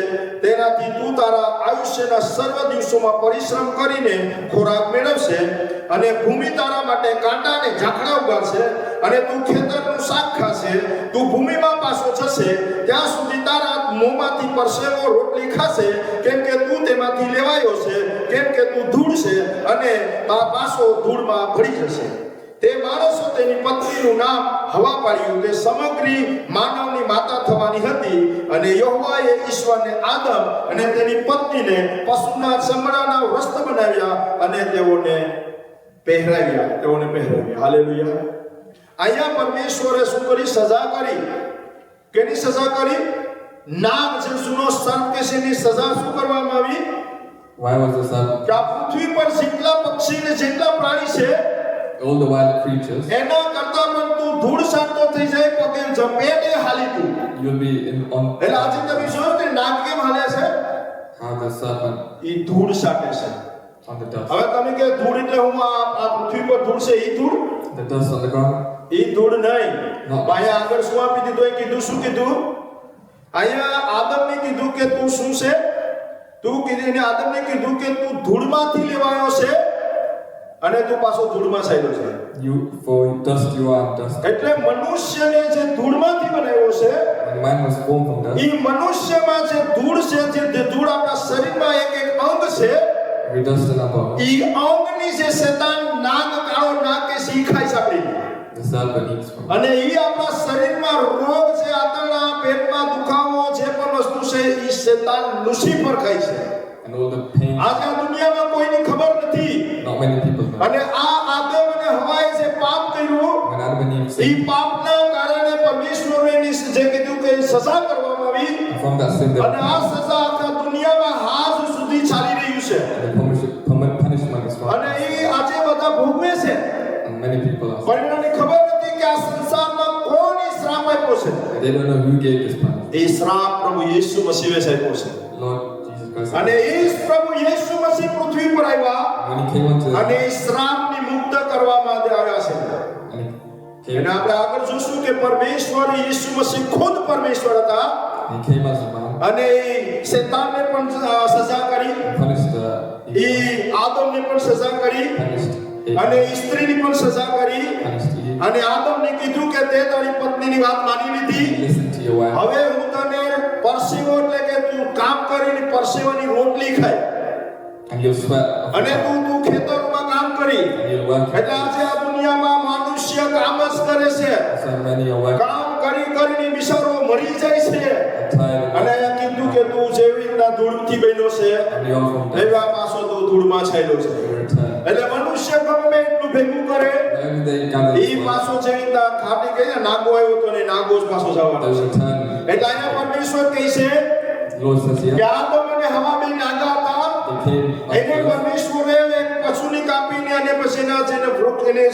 તેનાથી તું તારા આયુષ્યના સર્વ દિવસોમાં પરિશ્રમ કરીને ખોરાક મેળવશે અને ભૂમિ તારા માટે કાંટા અને ઝાકડા ઉગાડશે અને તું ખેતરનું શાક ખાશે. તું ભૂમિમાં પાછો જશે ત્યાં સુધી તારા મોંમાંથી પરસેવો રોટલી ખાશે, કેમ કે તું તેમાંથી લેવાયો છે, કેમ કે તું ધૂળ છે અને પાછો ધૂળમાં ભળી જશે. તે માણસો તેની પત્નીનું નામ હવા પાડ્યું. તે સમગ્ર માનવની માતા થવાની હતી અને યહોવાએ ઈશ્વરને આદમ અને તેની પત્નીને પશુના ચામડાના વસ્ત્ર બનાવ્યા અને તેઓને પહેરાવ્યા. હાલેલુયા. અહીંયા પરમેશ્વરે શું કરી? સજા કરી. કેની સજા કરી? નાગ જે જૂનો સર્પ કે છે એની સજા શું કરવામાં આવી? Why was the serpent? કે આ પૃથ્વી પર જેટલા પક્ષી ને જેટલા પ્રાણી છે All the wild creatures, એના કરતા પણ તું ધૂળ સાટતો થઈ જાય, પગે ઝપેટે હાલી તું. you'll be on એટલે આજે તમે જોયો કે નાગ કેમ હાલે છે? how the serpent ઈ ધૂળ સાટે છે. on the dust. હવે તમે કે ધૂળ એટલે હું આ પૃથ્વી પર ધૂળ છે, ઈ ધૂળ? The dust on the ground. ઈ ધૂળ નહીં. No. અહીંયા આગળ શું આપી દીધું? એ કીધું શું કીધું? અહીંયા આદમને કીધું કે તું શું છે? તું કીધું એને આદમને કીધું કે તું ધૂળમાંથી લેવાયો છે અને તું પાછો ધૂળમાં ચાલ્યો છે. You for dust you are dust. એટલે મનુષ્યને જે ધૂળમાંથી બનાવ્યો છે, When man was formed from dust, ઈ મનુષ્યમાં જે ધૂળ છે, જે ધૂળ આપણા શરીરમાં એક અંગ છે, every dust in our body, ઈ અંગની જે શેતાન નાગ કાળો નાગ કે સી ખાઈ શકે the serpent eats from. અને ઈ આપણા શરીરમાં રોગ છે, આંતરડા, પેટમાં દુખાવો, જે પણ વસ્તુ છે ઈ શેતાન લુસીફર ખાય છે. And all the pain, આજના દુનિયામાં કોઈની ખબર નથી. not many people know. અને આ આદમ અને હવાએ જે પાપ કર્યું, When Adam and Eve E sinned, પાપના કારણે પરમેશ્વરે એની જે કીધું કે સજા કરવામાં આવી from that sin, અને આ સજા આખા દુનિયામાં આજ સુધી ચાલી રહ્યું છે the punishment is from. અને ઈ આજે બધા ભોગવે છે. And many people are. પણ એમને ખબર નથી કે આ સંસારમાં કોણ ઈ શ્રાપ આપ્યો છે. They don't know who gave this punishment. એ શ્રાપ પ્રભુ યેશુ મસીહે આપ્યો છે. Lord Jesus Christ. અને એ પ્રભુ યેશુ મસીહ પૃથ્વી પર આવ્યા When he came onto અને એ શ્રાપની મુક્ત કરવા માટે આવ્યા છે. and he came, અને આપણે આગળ જોશું કે પરમેશ્વર યેશુ મસીહ ખુદ પરમેશ્વર હતા he came as a man, અને એ શેતાનને પણ સજા કરી, punished એ આદમને પણ સજા કરી punished અને સ્ત્રીની પણ સજા કરી Eve. અને આદમને કીધું કે તે તારી પત્નીની વાત માની લીધી, Listen to your wife. હવે હું તને પરસેવો એટલે કે તું કામ કરીને પરસેવાની રોટલી ખાય And you'll sweat. અને તું ખેતરમાં કામ કરી. And you'll work. એટલે આજે આ દુનિયામાં મનુષ્ય કામ જ કરે છે, So many are working. કામ કરીને બિચારો મરી જાય છે. Tired. અને અહીંયા કીધું કે તું જેવી રીતના ધૂળથી બન્યો છે And you're from death. એવા પાછો તું ધૂળમાં છાયલો છે. You return. એટલે મનુષ્ય ગમે એટલું ભેગું કરે Wherever they gather, એ પાછો જેવી રીતના ખાટી ગઈ ને નાગો આવ્યો તો ને નાગો જ પાછો જવાનો they'll છે. return. એટલે અહીંયા પરમેશ્વર કહે છે The Lord says કે here, આદમ અને હવા બે નાગા હતા. they came એને up પરમેશ્વરે એક પશુની કાપીને અને પછી એના જેને વૃક્ષ એને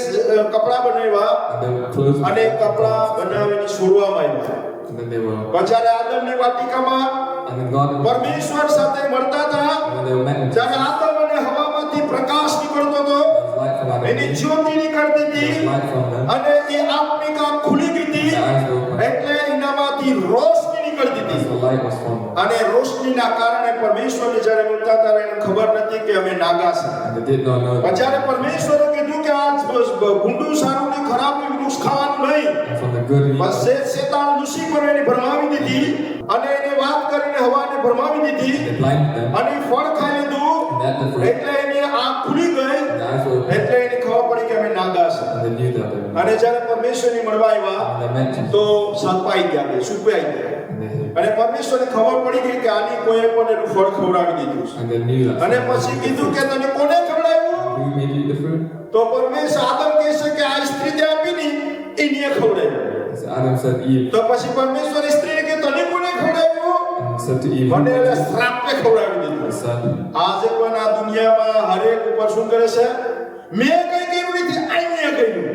કપડા બનાવ્યા and they were clothed. અને કપડા બનાવીને છોડવામાં આવ્યા. And then they were, જ્યારે આદમની વાટિકામાં and then God, પરમેશ્વર સાથે મળતા હતા, when they were met, જ્યારે આદમ અને હવામાંથી પ્રકાશ નીકળતો હતો, there was light from Adam. એની જ્યોતિ નીકળતી There હતી was light from them. અને એ આત્મિક આંખ ખુલી ગઈ હતી, Their eyes were open. એટલે એનામાંથી રોશની નીકળતી That's હતી. the light was from them. અને રોશનીના કારણે પરમેશ્વરને જ્યારે મળતા હતા એને ખબર નથી કે અમે નાગા છે. And they did not know પણ that. જ્યારે પરમેશ્વરે કીધું કે આ ગુંડું સારું ને ખરાબ વૃક્ષ ખાવાનું નહીં, And from the good and બસ evil, શેતાન લુસીફર એને ભરમાવી દીધી અને એને વાત કરીને હવાને ભરમાવી દીધી they blinded them. અને ફળ ખાઈ લીધું And that the fruit, એટલે એની આંખ ખુલી ગઈ, the eyes were open. એટલે એને ખબર પડી કે અમે નાગા છે. And they knew that they were. અને જ્યારે પરમેશ્વરની મળવા આવ્યા And they met him. તો સપાઈ ગયા, બે સુકાઈ ગયા. And they hid. અને પરમેશ્વરને ખબર પડી ગઈ કે આની કોઈએ પણ એનું ફળ ખવડાવી દીધું છે. And they knew that. અને પછી કીધું કે તને કોને ખવડાવ્યું? Who made you eat the fruit? તો પરમેશ્વર આદમ કહે છે કે આ સ્ત્રી જે આપીની એને ખવડાવ્યું. So Adam said Eve. તો પછી પરમેશ્વર સ્ત્રીને કે તને કોને ખવડાવ્યું? And said to Eve, મને એટલે શ્રાપને ખવડાવી દીધું. the serpent. આજે પણ આ દુનિયામાં હરેક ઉપર શું કરે છે? મેં કઈ કર્યું નથી, આઈને કર્યું.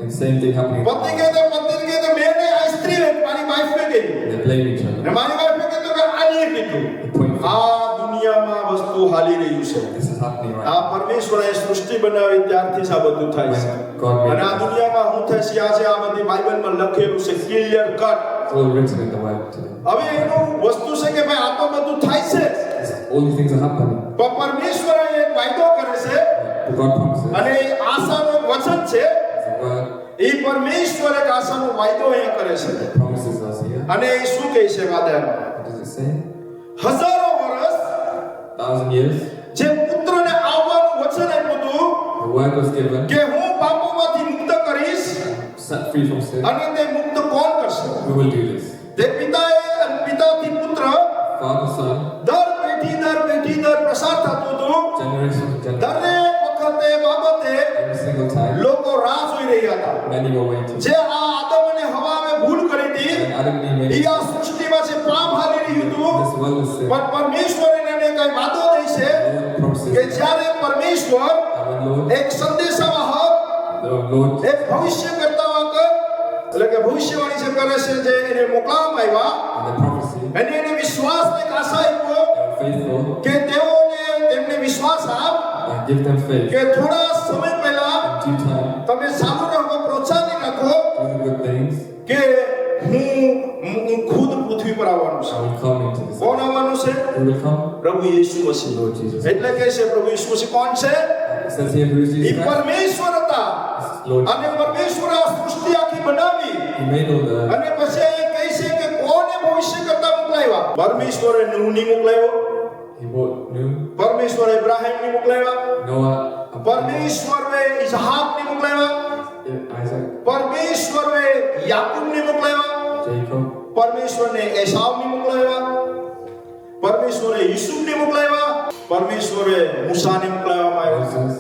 And same thing happening. પતિ કહે તો પત્ની કહે તો મેં નહીં, આ સ્ત્રી મારી વાઈફે કર્યું. They blame each other. અને મારી વાઈફે કીધું કે આને કીધું. The point આ દુનિયામાં વસ્તુ હાલી રહ્યું છે. this is happening right આ પરમેશ્વરે સૃષ્ટિ બનાવી ત્યારથી જ આ બધું થાય છે. God made અને આ દુનિયામાં શું થાય છે આજે આ બધી બાઇબલમાં લખેલું છે clear cut. It's all written in the Bible today. હવે એનું વસ્તુ છે કે ભાઈ આ તો બધું થાય છે All these things are happening. પણ પરમેશ્વર એક વાયદો કરે છે But God promises. અને એ આશાનું એક વચન છે It's a word એ પરમેશ્વર એક આશાનો વાયદો અહીંયા કરે છે that promises us here. અને એ શું કહે છે વાદળમાં What does it say? હજારો વર્ષ 1,000 years. જે પુત્રને આવવાનું વચન આપ્યું હતું The word was given. કે હું પાપોમાંથી મુક્ત કરીશ Set free from sin. અને તે મુક્ત કોણ કરશે Who will do this? તે પિતાએ અને પિતાથી પુત્ર Father, Son, દર પેઢી દર પ્રસાર થતું હતું generation to generation. દરેક વખતે બાબતે Every single time, લોકો રાહ જોઈ રહ્યા હતા many were waiting. જે આ આદમ અને હવાએ ભૂલ કરી હતી And Adam and Eve A made આ સૃષ્ટિમાં જે પાપ હાલી રહ્યું હતું this world is sin. પણ પરમેશ્વર એને કઈ વાદો દે છે Lord promises કે જ્યારે પરમેશ્વર that when Lord, એક સંદેશાવાહક the Lord, એક ભવિષ્યકર્તા વાકર એટલે કે ભવિષ્યવાણી જે કરે છે જે એને મોકલવામાં આવ્યા and the prophecy, અને એને વિશ્વાસને એક આશા આપ્યો they were faithful, કે તેઓને તેમને વિશ્વાસ આપ and give them faith. કે થોડા સમય પહેલા In due time, તમે સારું રાખો પ્રોત્સાહન રાખો do the good things, કે હું ખુદ પૃથ્વી પર આવવાનું I છું will come into this. કોણ આવવાનું છે Who will come? પ્રભુ યીશુ મસીહ Lord Jesus. એટલે કે છે પ્રભુ યીશુ મસીહ કોણ છે It says here, who is A Jesus Christ? પરમેશ્વર હતા Lord. અને પરમેશ્વર આ સૃષ્ટિ આખી બનાવી He made all the earth. અને પછી એ કહે છે કે કોને ભવિષ્યકર્તા મોકલાવ્યા પરમેશ્વરે નૂહની મોકલાવ્યો He brought new પરમેશ્વરે ઇબ્રાહીમને મોકલાવ્યા Noah, પરમેશ્વરે ઇઝહાકને મોકલાવ્યા Isaac, પરમેશ્વરે યાકૂબને મોકલાવ્યા Jacob, પરમેશ્વરને એસાવને મોકલાવ્યા પરમેશ્વરે યુસુફને મોકલાવ્યા પરમેશ્વરે મૂસાને મોકલાવવામાં આવ્યા Moses,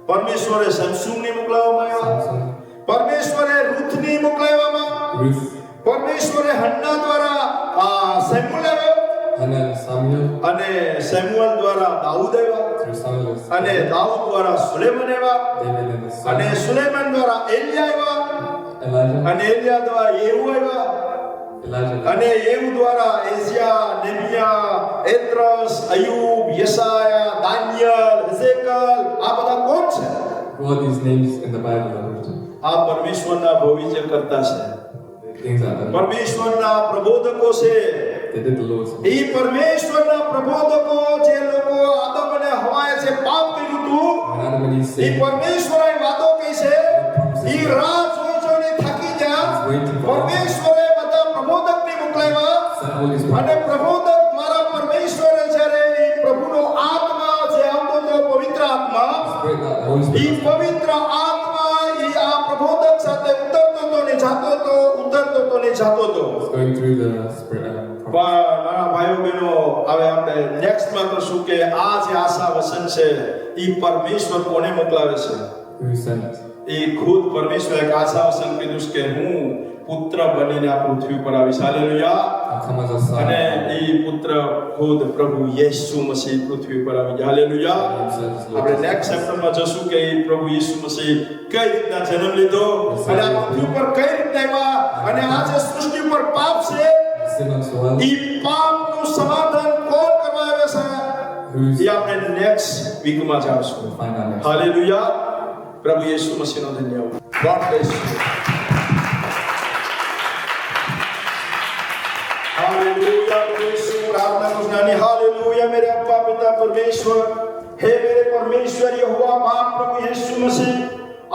પરમેશ્વરે સમસૂનને મોકલાવવામાં આવ્યા Samson, પરમેશ્વરે રૂથને મોકલાવવામાં Ruth, પરમેશ્વરે હન્ના દ્વારા સેમ્યુઅલ આવ્યો Hannah, and Samuel, અને સેમ્યુઅલ દ્વારા દાઉદ આવ્યા through Samuel, અને દાઉદ દ્વારા સુલેમાન આવ્યા David and the અને son, સુલેમાન દ્વારા એલિયા આવ્યા Elijah, અને એલિયા દ્વારા યેહૂ આવ્યા Elijah, અને યેહૂ દ્વારા એઝિયા નેમિયા એદ્રસ અયુબ યશાયા દાનિયેલ હેઝેકલ આ બધા કોણ છે who are these names in the Bible that are written? આ પરમેશ્વરના ભવિષ્યકર્તા છે Things that are પરમેશ્વરના પ્રબોધકો છે they did the Lord's will. એ પરમેશ્વરના પ્રબોધકો જે લોકો આદમ અને હવાએ જે પાપ કર્યું હતું When Adam and Eve A sinned, પરમેશ્વરે વાતો કહી છે એ રાહ જોઈને થાકી ગયા પરમેશ્વરે બધા પ્રબોધકને મોકલાવ્યા sent all these અને prophets, પ્રબોધક દ્વારા પરમેશ્વરે જ્યારે એ પ્રભુનો આત્મા જે આવતો હતો પવિત્ર આત્મા Spirit that the Holy A Spirit પવિત્ર આત્મા એ આ પ્રબોધક સાથે ઉતરતો હતો ને જાતો હતો ઉતરતો હતો ને જાતો હતો was going through the Spirit and prophets. પણ મારા ભાઈઓ બહેનો હવે આપણે નેક્સ્ટમાં કરશું કે આ જે આશા વસન છે એ પરમેશ્વર કોને મોકલાવે છે Who sent? એ ખુદ પરમેશ્વર એક આશા વસન કીધું છે કે હું પુત્ર બનીને આ પૃથ્વી પર આવીશ hallelujah I come as a son. અને એ પુત્ર ખુદ પ્રભુ યેસુ મસીહ પૃથ્વી પર આવી ગયા હાલેલુયા આપણે નેક્સ્ટ ચેપ્ટરમાં જોશું કે એ પ્રભુ યેસુ મસીહ કઈ રીતના જન્મ લીધો અને આ પૃથ્વી પર કઈ રીતના આવ્યા અને આ જે સૃષ્ટિ પર પાપ છે Sin unto world. એ પાપનું સમાધાન કોણ કરવા આવે છે Who's એ આપણે નેક્સ્ટ વીકમાં જાણશું find out next. હાલેલુયા પ્રભુ યેસુ મસીહનો ધન્યવાદ ગોડ બ્લેસ યુ हालेलुया परमेश्वर प्रार्थना करनी हालेलुया मेरे अब्बा पिता परमेश्वर हे मेरे परमेश्वर यहोवा बाप प्रभु यीशु मसीह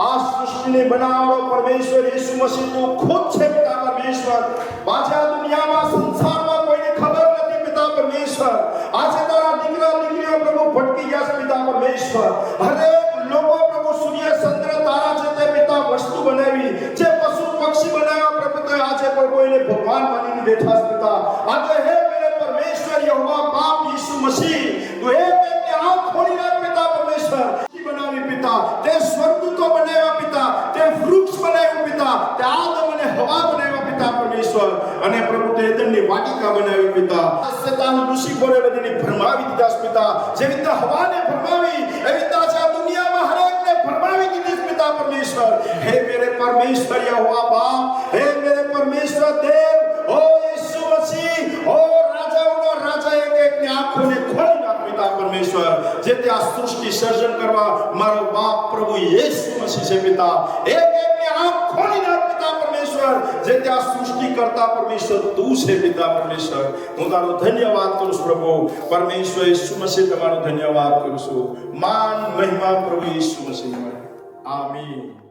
आज सृष्टि ने बनावो परमेश्वर यीशु मसीह तू खुद छे पिता परमेश्वर बाजा दुनिया में संसार में कोई ने खबर नहीं पिता परमेश्वर आज तारा दीकरा दीकरिया प्रभु भटकी गया पिता परमेश्वर हरे लोगों प्रभु सूर्य चंद्र तारा जते पिता वस्तु बनावी जे पशु पक्षी बनाया प्रभु तो आज प्रभु इन्हें भगवान मानी बैठा पिता आज हे मेरे परमेश्वर यहोवा बाप यीशु मसीह तू हे अपनी आंख खोली रख पिता परमेश्वर बनावी पिता ते स्वर्गदूतो बनाया पिता ते वृक्ष बनाया पिता ते आदम ने हवा बनाया पिता परमेश्वर અને પ્રભુ તે એદનની વાટિકા બનાવી પિતા શેતાન લુસિફરે બધીને ભરમાવી દીધા પિતા જેવી રીતે હવાને ભરમાવી એવી રીતે આ દુનિયામાં હરેકને ભરમાવી દીધી પિતા પરમેશ્વર હે મેરે પરમેશ્વર યહોવા બાપ હે મેરે પરમેશ્વર દેવ ઓ યીશુ મસીહ ઓ રાજાઓનો રાજા એક આંખોને ખોલી નાખ પિતા પરમેશ્વર જે તે આ સૃષ્ટિ સર્જન કરવા મારો બાપ પ્રભુ યેસુ મસીહ છે પિતા એક એકની આંખ ખોલી નાખ પિતા પરમેશ્વર જે તે આ સૃષ્ટિ કરતા પરમેશ્વર તું છે પિતા પરમેશ્વર. હું તારો ધન્યવાદ કરું છું પ્રભુ. પરમેશ્વર ઈસુ મસીહ તમારો ધન્યવાદ કરું છું. માન મહિમા પ્રભુ ઈસુ મસીહ. આમીન.